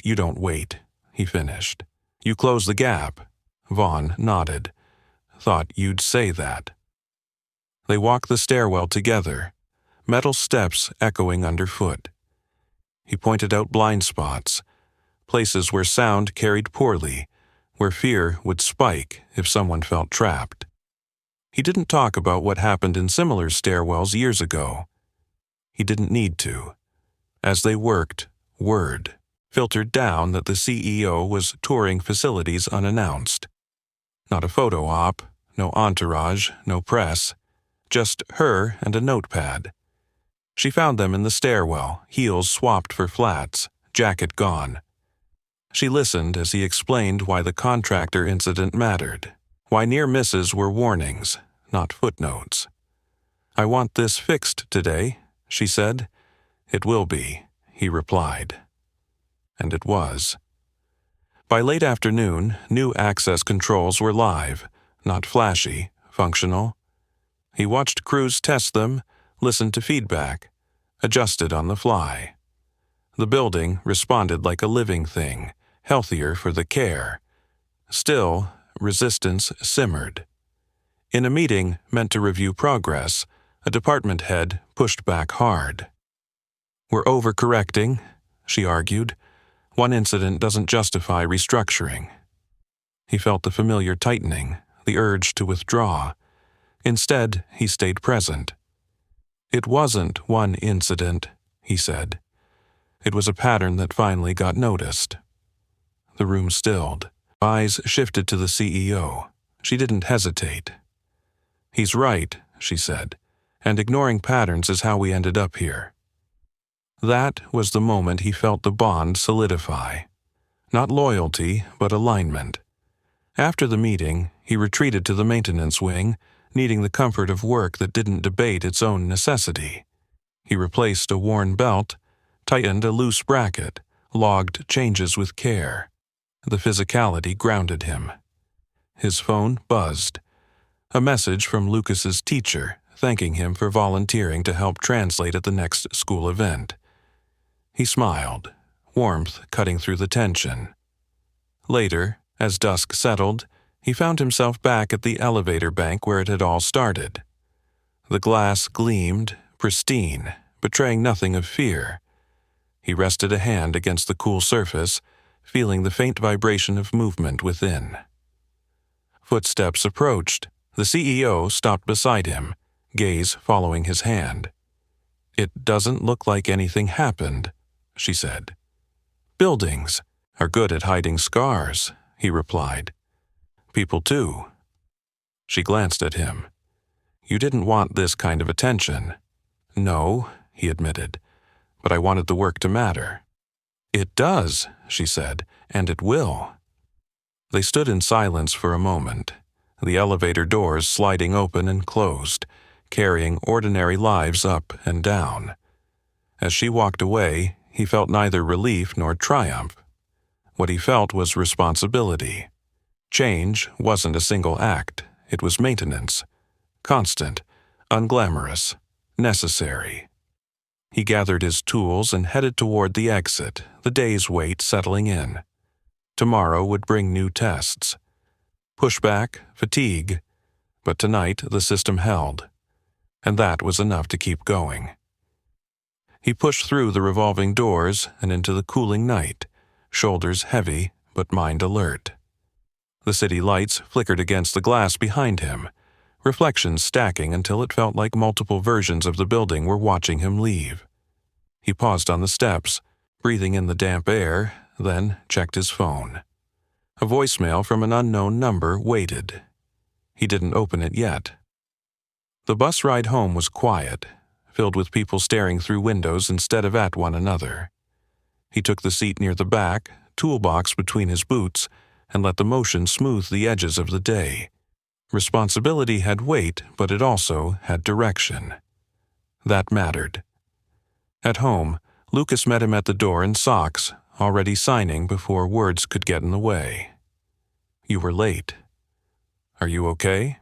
you don't wait," he finished. "You close the gap." Vaughn nodded. "Thought you'd say that." They walked the stairwell together, metal steps echoing underfoot. He pointed out blind spots, places where sound carried poorly, where fear would spike if someone felt trapped. He didn't talk about what happened in similar stairwells years ago. He didn't need to. As they worked, word filtered down that the CEO was touring facilities unannounced. Not a photo op, no entourage, no press, just her and a notepad. She found them in the stairwell, heels swapped for flats, jacket gone. She listened as he explained why the contractor incident mattered, why near misses were warnings, not footnotes. "I want this fixed today," she said. "It will be," he replied. And it was. By late afternoon, new access controls were live, not flashy, functional. He watched crews test them, listened to feedback, adjusted on the fly. The building responded like a living thing, healthier for the care. Still, resistance simmered. In a meeting meant to review progress, a department head pushed back hard. "We're overcorrecting," she argued. "One incident doesn't justify restructuring." He felt the familiar tightening, the urge to withdraw. Instead, he stayed present. "It wasn't one incident," he said. "It was a pattern that finally got noticed." The room stilled. Eyes shifted to the CEO. She didn't hesitate. "He's right," she said, "and ignoring patterns is how we ended up here." That was the moment he felt the bond solidify. Not loyalty, but alignment. After the meeting, he retreated to the maintenance wing, needing the comfort of work that didn't debate its own necessity. He replaced a worn belt, tightened a loose bracket, logged changes with care. The physicality grounded him. His phone buzzed. A message from Lucas's teacher, thanking him for volunteering to help translate at the next school event. He smiled, warmth cutting through the tension. Later, as dusk settled, he found himself back at the elevator bank where it had all started. The glass gleamed, pristine, betraying nothing of fear. He rested a hand against the cool surface, feeling the faint vibration of movement within. Footsteps approached. The CEO stopped beside him, gaze following his hand. "It doesn't look like anything happened," she said. "Buildings are good at hiding scars," he replied. "People too." She glanced at him. "You didn't want this kind of attention." "No," he admitted, "but I wanted the work to matter." "It does," she said, "and it will." They stood in silence for a moment, the elevator doors sliding open and closed, carrying ordinary lives up and down. As she walked away, he felt neither relief nor triumph. What he felt was responsibility. Change wasn't a single act, it was maintenance. Constant, unglamorous, necessary. He gathered his tools and headed toward the exit, the day's wait settling in. Tomorrow would bring new tests. Pushback, fatigue, but tonight the system held. And that was enough to keep going. He pushed through the revolving doors and into the cooling night, shoulders heavy but mind alert. The city lights flickered against the glass behind him, reflections stacking until it felt like multiple versions of the building were watching him leave. He paused on the steps, breathing in the damp air, then checked his phone. A voicemail from an unknown number waited. He didn't open it yet. The bus ride home was quiet, filled with people staring through windows instead of at one another. He took the seat near the back, toolbox between his boots and let the motion smooth the edges of the day. Responsibility had weight, but it also had direction. That mattered. At home, Lucas met him at the door in socks, already signing before words could get in the way. "You were late. Are you okay?"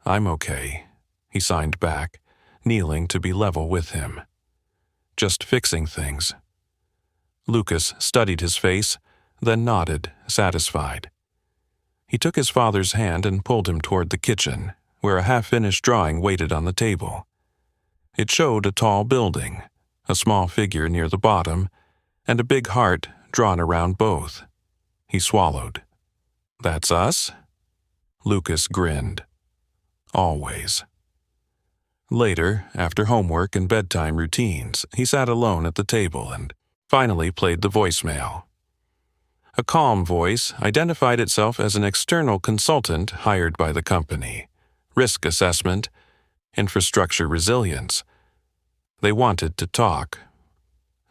"I'm okay," he signed back, kneeling to be level with him. "Just fixing things." Lucas studied his face, then nodded, satisfied. He took his father's hand and pulled him toward the kitchen, where a half-finished drawing waited on the table. It showed a tall building, a small figure near the bottom, and a big heart drawn around both. He swallowed. "That's us?" Lucas grinned. "Always." Later, after homework and bedtime routines, he sat alone at the table and finally played the voicemail. A calm voice identified itself as an external consultant hired by the company. Risk assessment, infrastructure resilience. They wanted to talk.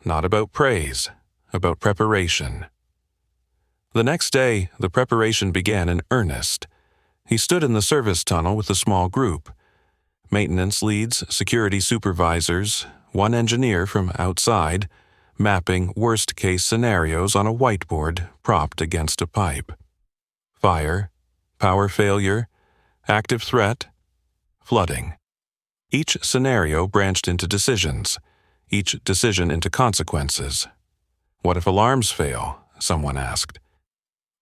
Not about praise, about preparation. The next day, the preparation began in earnest. He stood in the service tunnel with a small group. Maintenance leads, security supervisors, one engineer from outside, mapping worst-case scenarios on a whiteboard propped against a pipe. Fire, power failure, active threat, flooding. Each scenario branched into decisions, each decision into consequences. "What if alarms fail?" someone asked.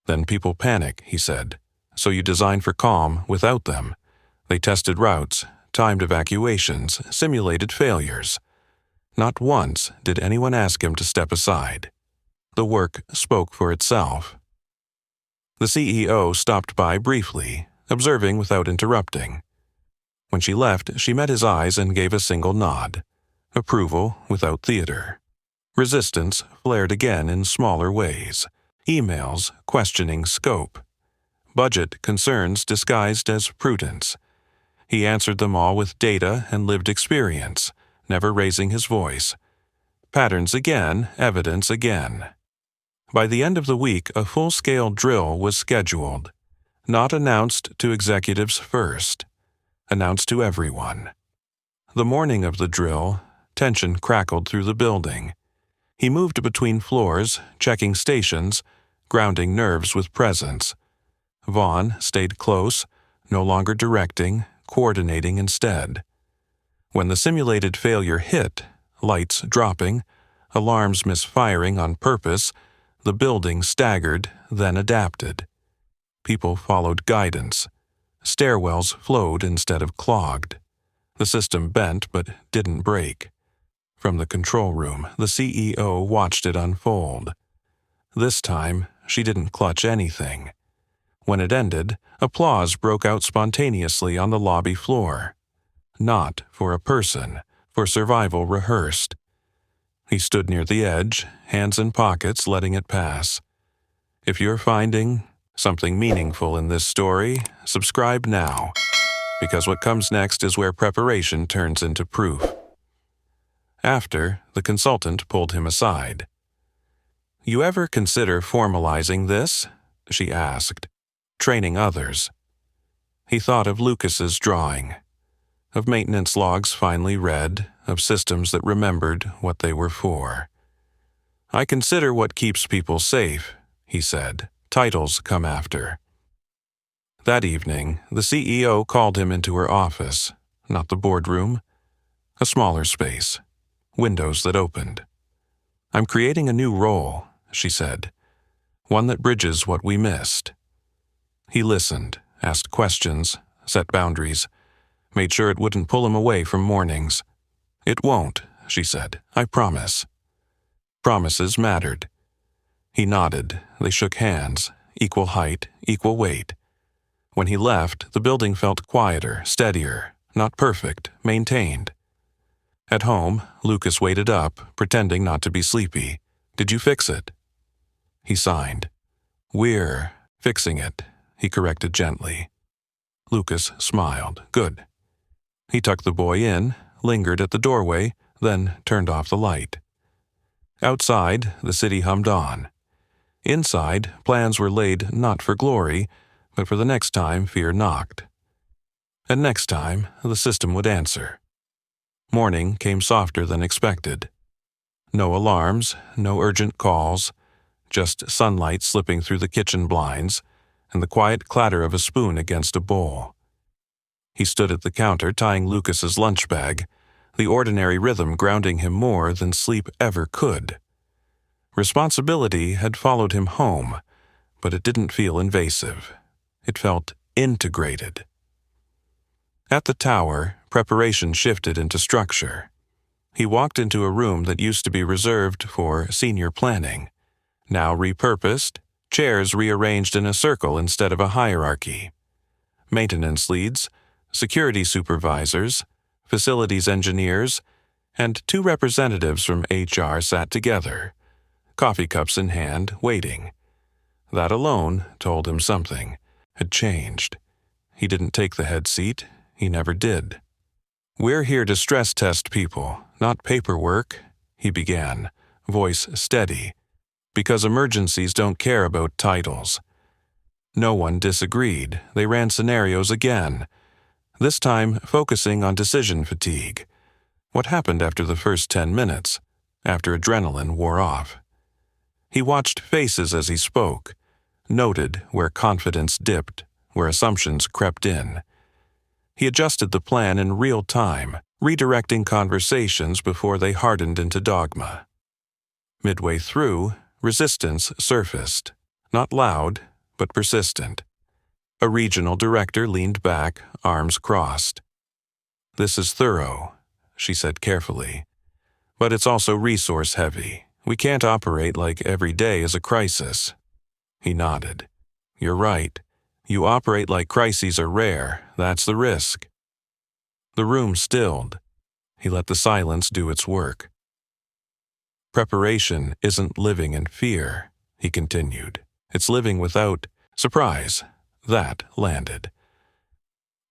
"Then people panic," he said. "So you design for calm without them." They tested routes, timed evacuations, simulated failures. Not once did anyone ask him to step aside. The work spoke for itself. The CEO stopped by briefly, observing without interrupting. When she left, she met his eyes and gave a single nod. Approval without theater. Resistance flared again in smaller ways. Emails questioning scope. Budget concerns disguised as prudence. He answered them all with data and lived experience, never raising his voice. Patterns again, evidence again. By the end of the week, a full-scale drill was scheduled. Not announced to executives first. Announced to everyone. The morning of the drill, tension crackled through the building. He moved between floors, checking stations, grounding nerves with presence. Vaughn stayed close, no longer directing, coordinating instead. When the simulated failure hit, lights dropping, alarms misfiring on purpose, the building staggered, then adapted. People followed guidance. Stairwells flowed instead of clogged. The system bent but didn't break. From the control room, the CEO watched it unfold. This time, she didn't clutch anything. When it ended, applause broke out spontaneously on the lobby floor. Not for a person, for survival rehearsed. He stood near the edge, hands in pockets, letting it pass. If you're finding something meaningful in this story, subscribe now, because what comes next is where preparation turns into proof. After, the consultant pulled him aside. "You ever consider formalizing this?" she asked. "Training others." He thought of Lucas's drawing, of maintenance logs finally read, of systems that remembered what they were for. "I consider what keeps people safe," he said. "Titles come after." That evening, the CEO called him into her office, not the boardroom, a smaller space, windows that opened. "I'm creating a new role," she said, "one that bridges what we missed." He listened, asked questions, set boundaries, made sure it wouldn't pull him away from mornings. "It won't," she said. "I promise." Promises mattered. He nodded. They shook hands, equal height, equal weight. When he left, the building felt quieter, steadier, not perfect, maintained. At home, Lucas waited up, pretending not to be sleepy. "Did you fix it?" He signed. "We're fixing it," he corrected gently. Lucas smiled. "Good." He tucked the boy in, lingered at the doorway, then turned off the light. Outside, the city hummed on. Inside, plans were laid not for glory, but for the next time fear knocked. And next time, the system would answer. Morning came softer than expected. No alarms, no urgent calls, just sunlight slipping through the kitchen blinds and the quiet clatter of a spoon against a bowl. He stood at the counter tying Lucas's lunch bag, the ordinary rhythm grounding him more than sleep ever could. Responsibility had followed him home, but it didn't feel invasive. It felt integrated. At the tower, preparation shifted into structure. He walked into a room that used to be reserved for senior planning, now repurposed, chairs rearranged in a circle instead of a hierarchy. Maintenance leads, security supervisors, facilities engineers, and 2 representatives from HR sat together, coffee cups in hand, waiting. That alone told him something had changed. He didn't take the head seat. He never did. "We're here to stress test people, not paperwork," he began, voice steady, "because emergencies don't care about titles." No one disagreed. They ran scenarios again, this time focusing on decision fatigue. What happened after the first 10 minutes, after adrenaline wore off? He watched faces as he spoke, noted where confidence dipped, where assumptions crept in. He adjusted the plan in real time, redirecting conversations before they hardened into dogma. Midway through, resistance surfaced, not loud, but persistent. A regional director leaned back, arms crossed. "This is thorough," she said carefully, "but it's also resource-heavy. We can't operate like every day is a crisis." He nodded. "You're right. You operate like crises are rare. That's the risk." The room stilled. He let the silence do its work. "Preparation isn't living in fear," he continued. "It's living without surprise." That landed.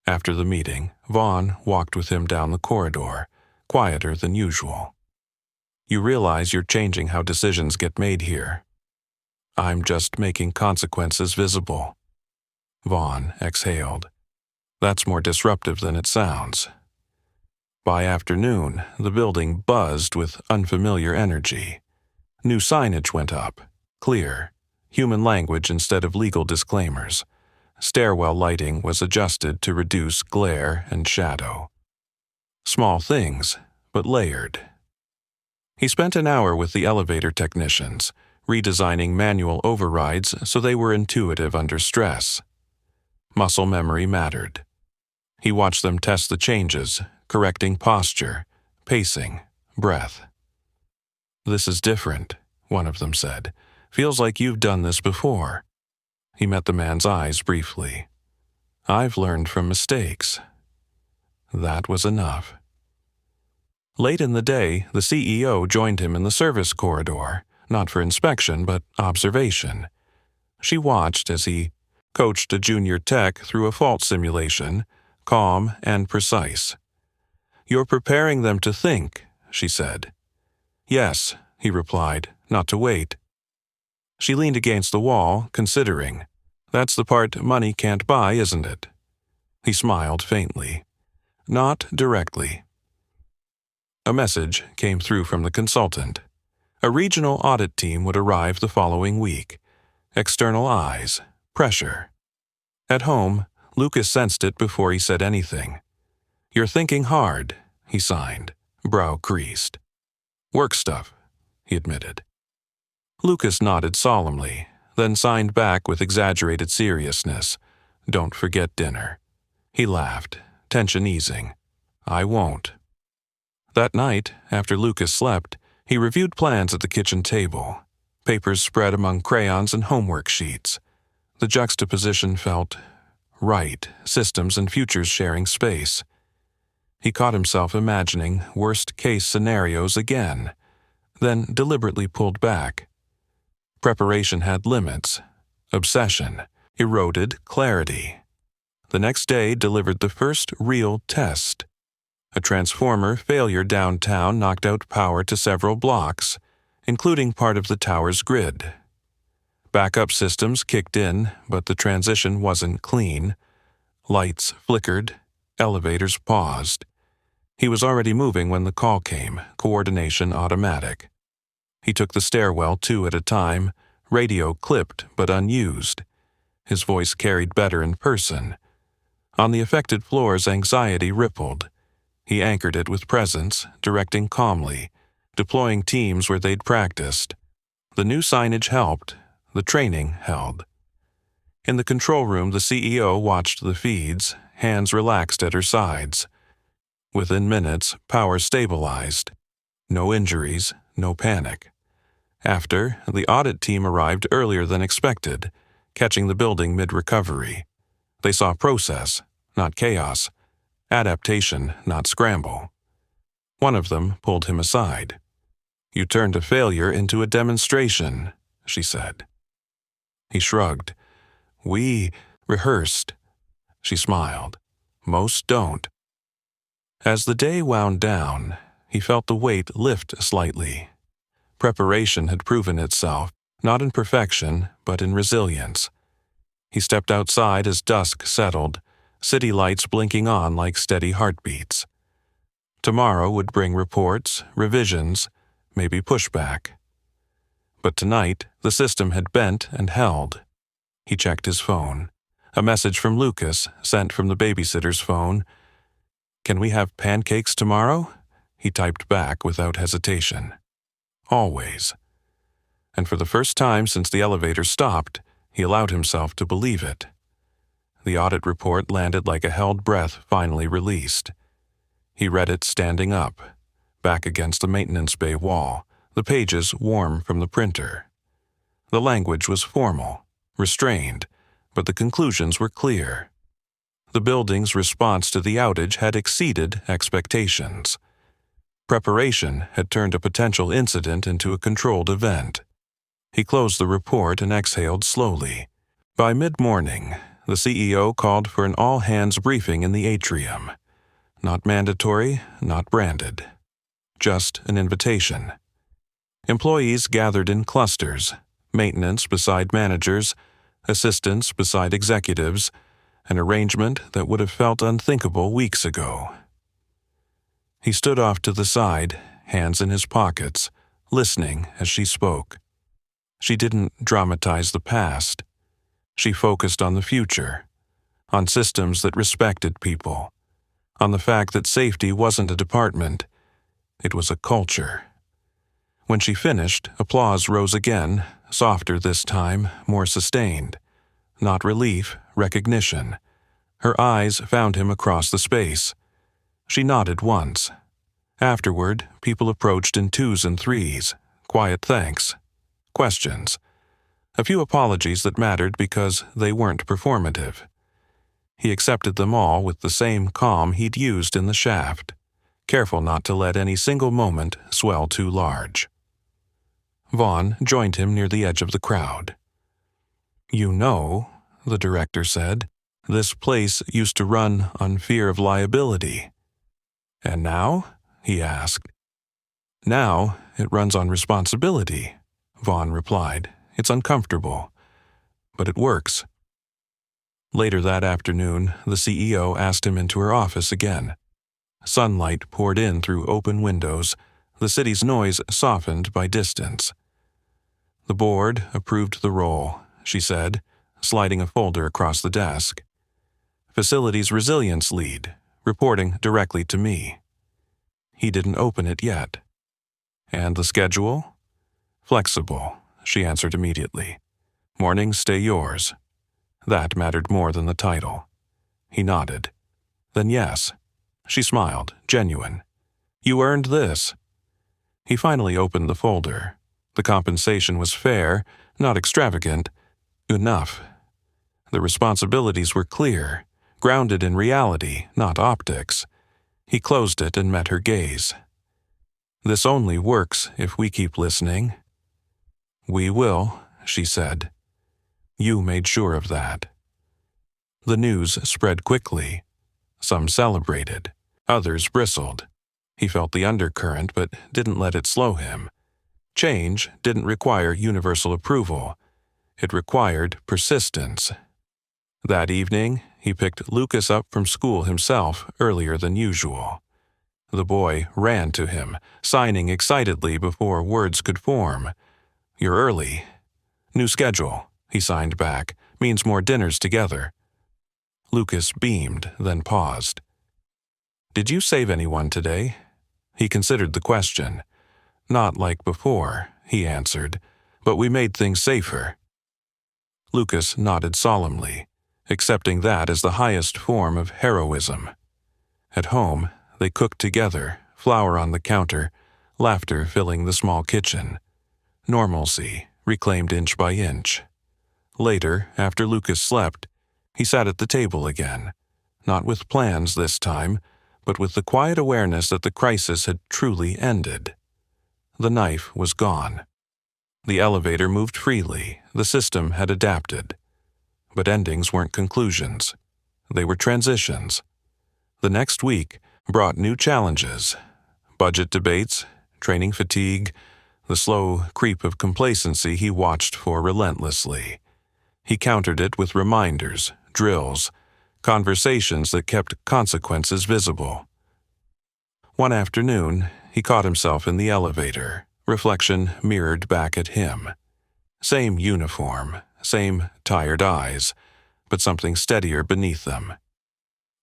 After the meeting, Vaughn walked with him down the corridor, quieter than usual. "You realize you're changing how decisions get made here." "I'm just making consequences visible." Vaughn exhaled. "That's more disruptive than it sounds." By afternoon, the building buzzed with unfamiliar energy. New signage went up, clear, human language instead of legal disclaimers. Stairwell lighting was adjusted to reduce glare and shadow. Small things, but layered. He spent an hour with the elevator technicians, redesigning manual overrides so they were intuitive under stress. Muscle memory mattered. He watched them test the changes, correcting posture, pacing, breath. "This is different," one of them said. "Feels like you've done this before." He met the man's eyes briefly. "I've learned from mistakes." That was enough. Late in the day, the CEO joined him in the service corridor, not for inspection but observation. She watched as he coached a junior tech through a fault simulation, calm and precise. "You're preparing them to think," she said. "Yes," he replied, "not to wait." She leaned against the wall, considering. "That's the part money can't buy, isn't it?" He smiled faintly. "Not directly." A message came through from the consultant. A regional audit team would arrive the following week. External eyes, pressure. At home, Lucas sensed it before he said anything. "You're thinking hard," he signed, brow creased. "Work stuff," he admitted. Lucas nodded solemnly, then signed back with exaggerated seriousness. "Don't forget dinner." He laughed, tension easing. "I won't." That night, after Lucas slept, he reviewed plans at the kitchen table, papers spread among crayons and homework sheets. The juxtaposition felt right, systems and futures sharing space. He caught himself imagining worst-case scenarios again, then deliberately pulled back. Preparation had limits. Obsession eroded clarity. The next day delivered the first real test. A transformer failure downtown knocked out power to several blocks, including part of the tower's grid. Backup systems kicked in, but the transition wasn't clean. Lights flickered. Elevators paused. He was already moving when the call came, coordination automatic. He took the stairwell 2 at a time, radio clipped but unused. His voice carried better in person. On the affected floors, anxiety rippled. He anchored it with presence, directing calmly, deploying teams where they'd practiced. The new signage helped. The training held. In the control room, the CEO watched the feeds, hands relaxed at her sides. Within minutes, power stabilized. No injuries, no panic. After, the audit team arrived earlier than expected, catching the building mid-recovery. They saw process, not chaos. Adaptation, not scramble. One of them pulled him aside. "You turned a failure into a demonstration," she said. He shrugged. "We rehearsed." She smiled. "Most don't." As the day wound down, he felt the weight lift slightly. Preparation had proven itself, not in perfection, but in resilience. He stepped outside as dusk settled, city lights blinking on like steady heartbeats. Tomorrow would bring reports, revisions, maybe pushback. But tonight, the system had bent and held. He checked his phone. A message from Lucas, sent from the babysitter's phone. "Can we have pancakes tomorrow?" He typed back without hesitation. Always. And for the first time since the elevator stopped, he allowed himself to believe it. The audit report landed like a held breath finally released. He read it standing up, back against the maintenance bay wall, the pages warm from the printer. The language was formal, restrained, but the conclusions were clear. The building's response to the outage had exceeded expectations. Preparation had turned a potential incident into a controlled event. He closed the report and exhaled slowly. By mid-morning, the CEO called for an all-hands briefing in the atrium. Not mandatory, not branded. Just an invitation. Employees gathered in clusters, maintenance beside managers, assistants beside executives, an arrangement that would have felt unthinkable weeks ago. He stood off to the side, hands in his pockets, listening as she spoke. She didn't dramatize the past. She focused on the future, on systems that respected people, on the fact that safety wasn't a department, it was a culture. When she finished, applause rose again, softer this time, more sustained. Not relief, recognition. Her eyes found him across the space. She nodded once. Afterward, people approached in 2s and 3s, quiet thanks, questions. A few apologies that mattered because they weren't performative. He accepted them all with the same calm he'd used in the shaft, careful not to let any single moment swell too large. Vaughn joined him near the edge of the crowd. "You know," the director said, "this place used to run on fear of liability." "And now?" he asked. "Now it runs on responsibility," Vaughn replied. "It's uncomfortable, but it works." Later that afternoon, the CEO asked him into her office again. Sunlight poured in through open windows, the city's noise softened by distance. "The board approved the role," she said, sliding a folder across the desk. "Facilities resilience lead, reporting directly to me." He didn't open it yet. "And the schedule?" "Flexible," she answered immediately. "Mornings stay yours." That mattered more than the title. He nodded. "Then yes." She smiled, genuine. "You earned this." He finally opened the folder. The compensation was fair, not extravagant. Enough. The responsibilities were clear, grounded in reality, not optics. He closed it and met her gaze. "This only works if we keep listening." "We will," she said. "You made sure of that." The news spread quickly. Some celebrated. Others bristled. He felt the undercurrent but didn't let it slow him. Change didn't require universal approval. It required persistence. That evening, he picked Lucas up from school himself earlier than usual. The boy ran to him, signing excitedly before words could form. "You're early." "New schedule," he signed back, "means more dinners together." Lucas beamed, then paused. "Did you save anyone today?" He considered the question. "Not like before," he answered, "but we made things safer." Lucas nodded solemnly, accepting that as the highest form of heroism. At home, they cooked together, flour on the counter, laughter filling the small kitchen. Normalcy, reclaimed inch by inch. Later, after Lucas slept, he sat at the table again, not with plans this time, but with the quiet awareness that the crisis had truly ended. The knife was gone. The elevator moved freely, the system had adapted. But endings weren't conclusions. They were transitions. The next week brought new challenges. Budget debates, training fatigue, the slow creep of complacency he watched for relentlessly. He countered it with reminders, drills, conversations that kept consequences visible. One afternoon, he caught himself in the elevator, reflection mirrored back at him. Same uniform, same tired eyes, but something steadier beneath them.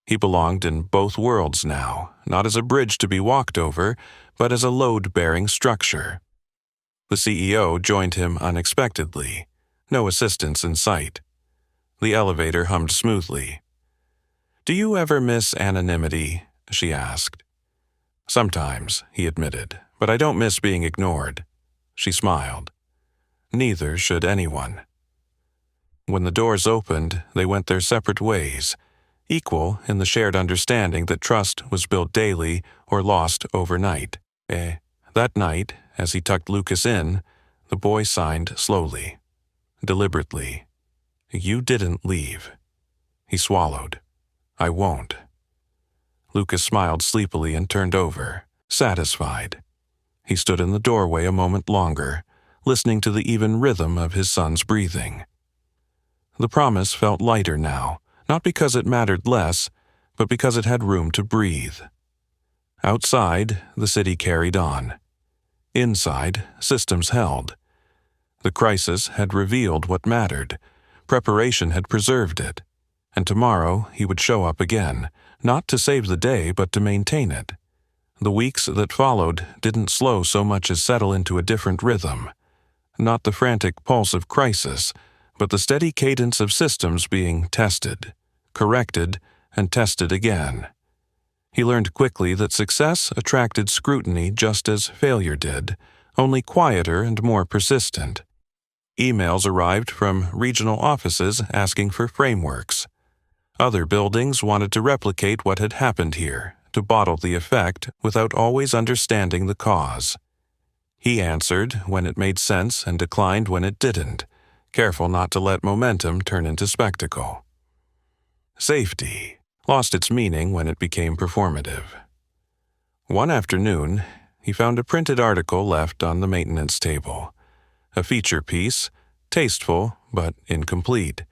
He belonged in both worlds now, not as a bridge to be walked over, but as a load-bearing structure. The CEO joined him unexpectedly, no assistance in sight. The elevator hummed smoothly. "Do you ever miss anonymity?" she asked. "Sometimes," he admitted, "but I don't miss being ignored." She smiled. Neither should anyone. When the doors opened, they went their separate ways, equal in the shared understanding that trust was built daily or lost overnight. That night, as he tucked Lucas in, the boy signed slowly, deliberately. "You didn't leave." He swallowed. "I won't." Lucas smiled sleepily and turned over, satisfied. He stood in the doorway a moment longer, listening to the even rhythm of his son's breathing. The promise felt lighter now, not because it mattered less, but because it had room to breathe. Outside, the city carried on. Inside, systems held. The crisis had revealed what mattered. Preparation had preserved it. And tomorrow he would show up again, not to save the day, but to maintain it. The weeks that followed didn't slow so much as settle into a different rhythm. Not the frantic pulse of crisis, but the steady cadence of systems being tested, corrected, and tested again. He learned quickly that success attracted scrutiny just as failure did, only quieter and more persistent. Emails arrived from regional offices asking for frameworks. Other buildings wanted to replicate what had happened here, to bottle the effect without always understanding the cause. He answered when it made sense and declined when it didn't, careful not to let momentum turn into spectacle. Safety lost its meaning when it became performative. One afternoon, he found a printed article left on the maintenance table. A feature piece, tasteful but incomplete.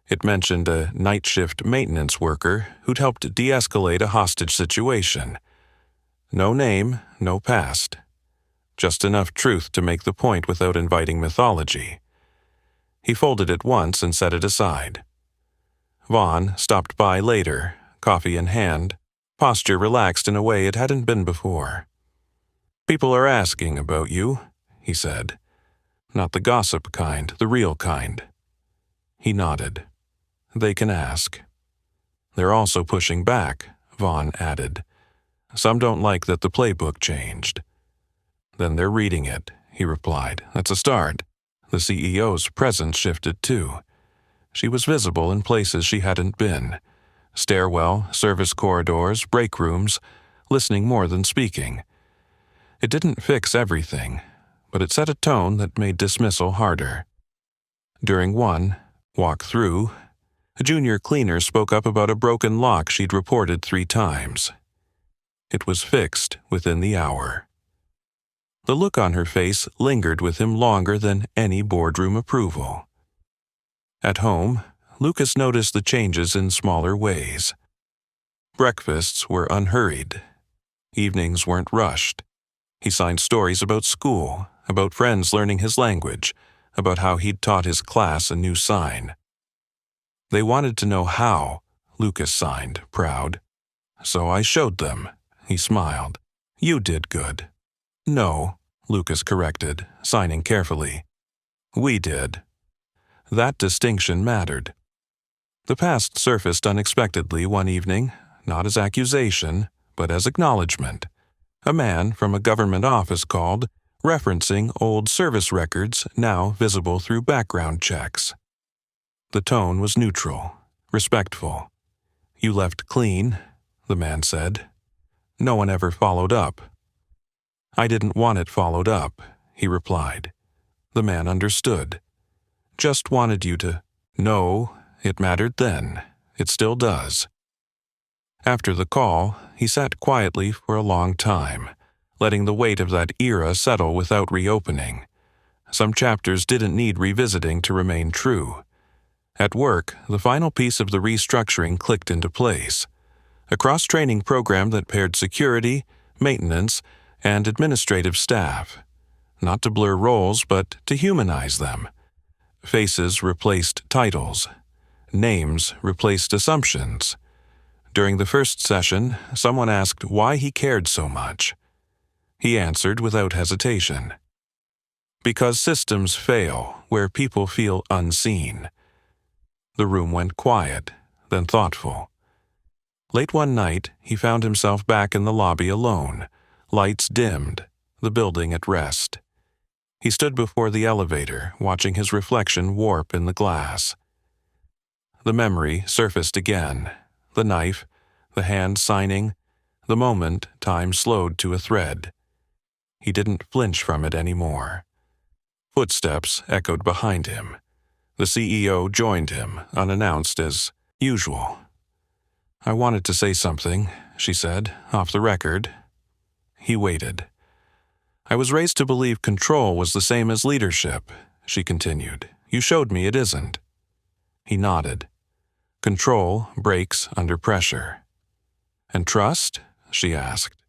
It mentioned a night shift maintenance worker who'd helped de-escalate a hostage situation. No name, no past. Just enough truth to make the point without inviting mythology. He folded it once and set it aside. Vaughn stopped by later, coffee in hand, posture relaxed in a way it hadn't been before. "People are asking about you," he said. "Not the gossip kind, the real kind." He nodded. "They can ask." "They're also pushing back," Vaughn added. "Some don't like that the playbook changed." "Then they're reading it," he replied. "That's a start." The CEO's presence shifted too. She was visible in places she hadn't been. Stairwell, service corridors, break rooms, listening more than speaking. It didn't fix everything, but it set a tone that made dismissal harder. During one walk through, a junior cleaner spoke up about a broken lock she'd reported 3 times. It was fixed within the hour. The look on her face lingered with him longer than any boardroom approval. At home, Lucas noticed the changes in smaller ways. Breakfasts were unhurried. Evenings weren't rushed. He signed stories about school, about friends learning his language, about how he'd taught his class a new sign. They wanted to know how, Lucas signed, proud. So I showed them, he smiled. You did good. No, Lucas corrected, signing carefully. We did. That distinction mattered. The past surfaced unexpectedly one evening, not as accusation, but as acknowledgement. A man from a government office called, referencing old service records now visible through background checks. The tone was neutral, respectful. You left clean, the man said. No one ever followed up. I didn't want it followed up, he replied. The man understood. Just wanted you to know it mattered then. It still does. After the call, he sat quietly for a long time, letting the weight of that era settle without reopening. Some chapters didn't need revisiting to remain true. At work, the final piece of the restructuring clicked into place. A cross-training program that paired security, maintenance, and administrative staff. Not to blur roles, but to humanize them. Faces replaced titles. Names replaced assumptions. During the first session, someone asked why he cared so much. He answered without hesitation. Because systems fail where people feel unseen. The room went quiet, then thoughtful. Late one night, he found himself back in the lobby alone, lights dimmed, the building at rest. He stood before the elevator, watching his reflection warp in the glass. The memory surfaced again, the knife, the hand signing, the moment time slowed to a thread. He didn't flinch from it anymore. Footsteps echoed behind him. The CEO joined him, unannounced as usual. I wanted to say something, she said, off the record. He waited. I was raised to believe control was the same as leadership, she continued. You showed me it isn't. He nodded. Control breaks under pressure. And trust? She asked.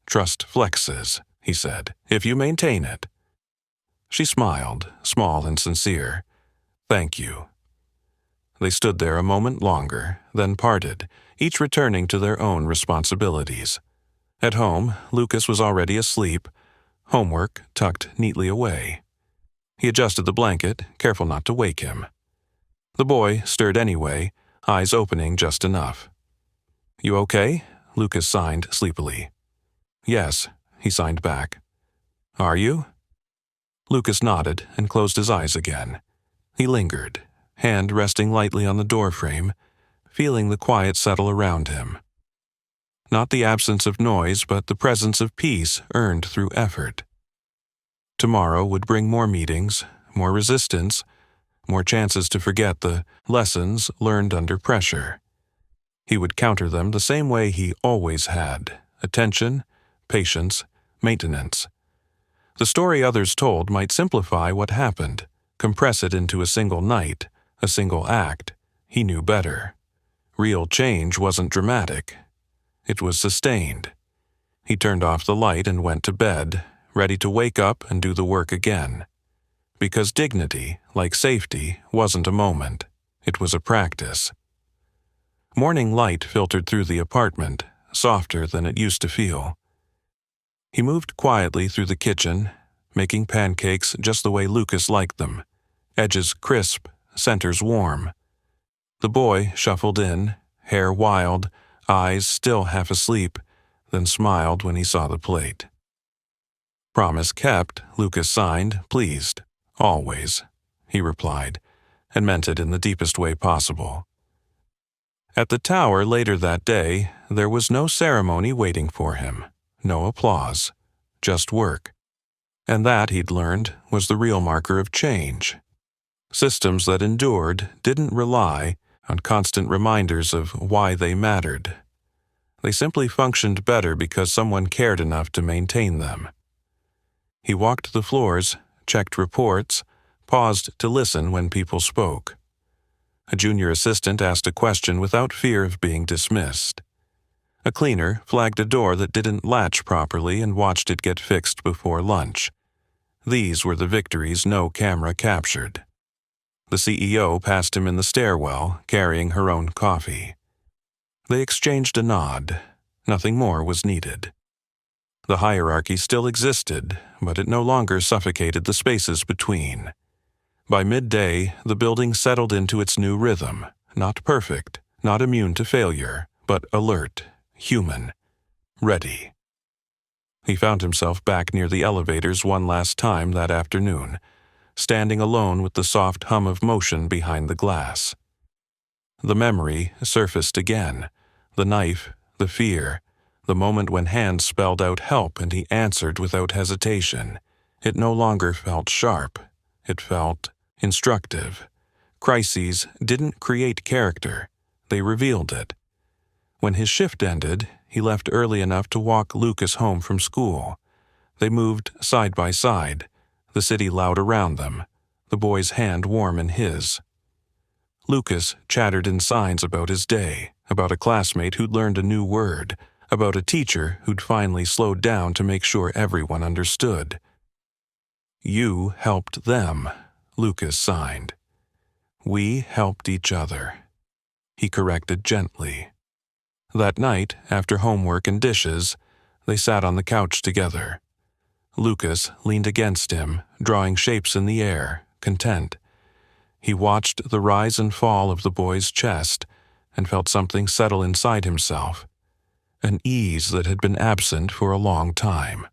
Trust flexes, he said, if you maintain it. She smiled, small and sincere. Thank you. They stood there a moment longer, then parted, each returning to their own responsibilities. At home, Lucas was already asleep, homework tucked neatly away. He adjusted the blanket, careful not to wake him. The boy stirred anyway, eyes opening just enough. You okay? Lucas signed sleepily. Yes, he signed back. Are you? Lucas nodded and closed his eyes again. He lingered, hand resting lightly on the doorframe, feeling the quiet settle around him. Not the absence of noise, but the presence of peace earned through effort. Tomorrow would bring more meetings, more resistance, more chances to forget the lessons learned under pressure. He would counter them the same way he always had: attention, patience, maintenance. The story others told might simplify what happened, compress it into a single night, a single act. He knew better. Real change wasn't dramatic. It was sustained. He turned off the light and went to bed, ready to wake up and do the work again. Because dignity, like safety, wasn't a moment. It was a practice. Morning light filtered through the apartment, softer than it used to feel. He moved quietly through the kitchen, making pancakes just the way Lucas liked them, edges crisp, centers warm. The boy shuffled in, hair wild, eyes still half asleep, then smiled when he saw the plate. Promise kept, Lucas signed, pleased. Always, he replied, and meant it in the deepest way possible. At the tower later that day, there was no ceremony waiting for him, no applause, just work. And that, he'd learned, was the real marker of change. Systems that endured didn't rely on constant reminders of why they mattered. They simply functioned better because someone cared enough to maintain them. He walked the floors, checked reports, paused to listen when people spoke. A junior assistant asked a question without fear of being dismissed. A cleaner flagged a door that didn't latch properly and watched it get fixed before lunch. These were the victories no camera captured. The CEO passed him in the stairwell, carrying her own coffee. They exchanged a nod. Nothing more was needed. The hierarchy still existed, but it no longer suffocated the spaces between. By midday, the building settled into its new rhythm, not perfect, not immune to failure, but alert, human, ready. He found himself back near the elevators one last time that afternoon, standing alone with the soft hum of motion behind the glass. The memory surfaced again, the knife, the fear, the moment when hands spelled out help and he answered without hesitation. It no longer felt sharp. It felt instructive. Crises didn't create character. They revealed it. When his shift ended, he left early enough to walk Lucas home from school. They moved side by side, the city loud around them, the boy's hand warm in his. Lucas chattered in signs about his day, about a classmate who'd learned a new word, about a teacher who'd finally slowed down to make sure everyone understood. "You helped them," Lucas signed. "We helped each other," he corrected gently. That night, after homework and dishes, they sat on the couch together. Lucas leaned against him, drawing shapes in the air, content. He watched the rise and fall of the boy's chest and felt something settle inside himself, an ease that had been absent for a long time.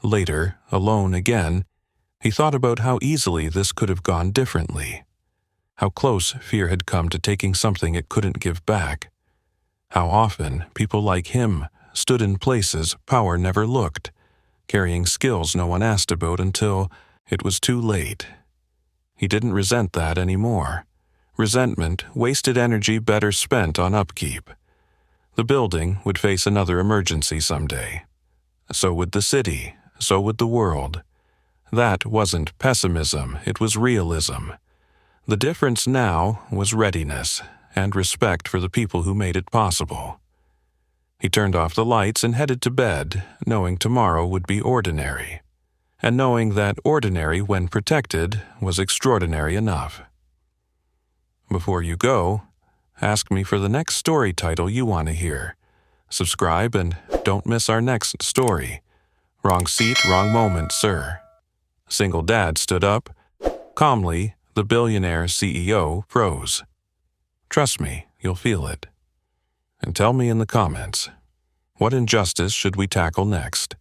Later, alone again, he thought about how easily this could have gone differently, how close fear had come to taking something it couldn't give back, how often people like him stood in places power never looked, carrying skills no one asked about until it was too late. He didn't resent that anymore. Resentment wasted energy better spent on upkeep. The building would face another emergency someday. So would the city, so would the world. That wasn't pessimism, it was realism. The difference now was readiness and respect for the people who made it possible. He turned off the lights and headed to bed, knowing tomorrow would be ordinary, and knowing that ordinary, when protected, was extraordinary enough. Before you go, ask me for the next story title you want to hear. Subscribe and don't miss our next story. Wrong seat, wrong moment, sir. Single dad stood up. Calmly, the billionaire CEO froze. Trust me, you'll feel it. And tell me in the comments, what injustice should we tackle next?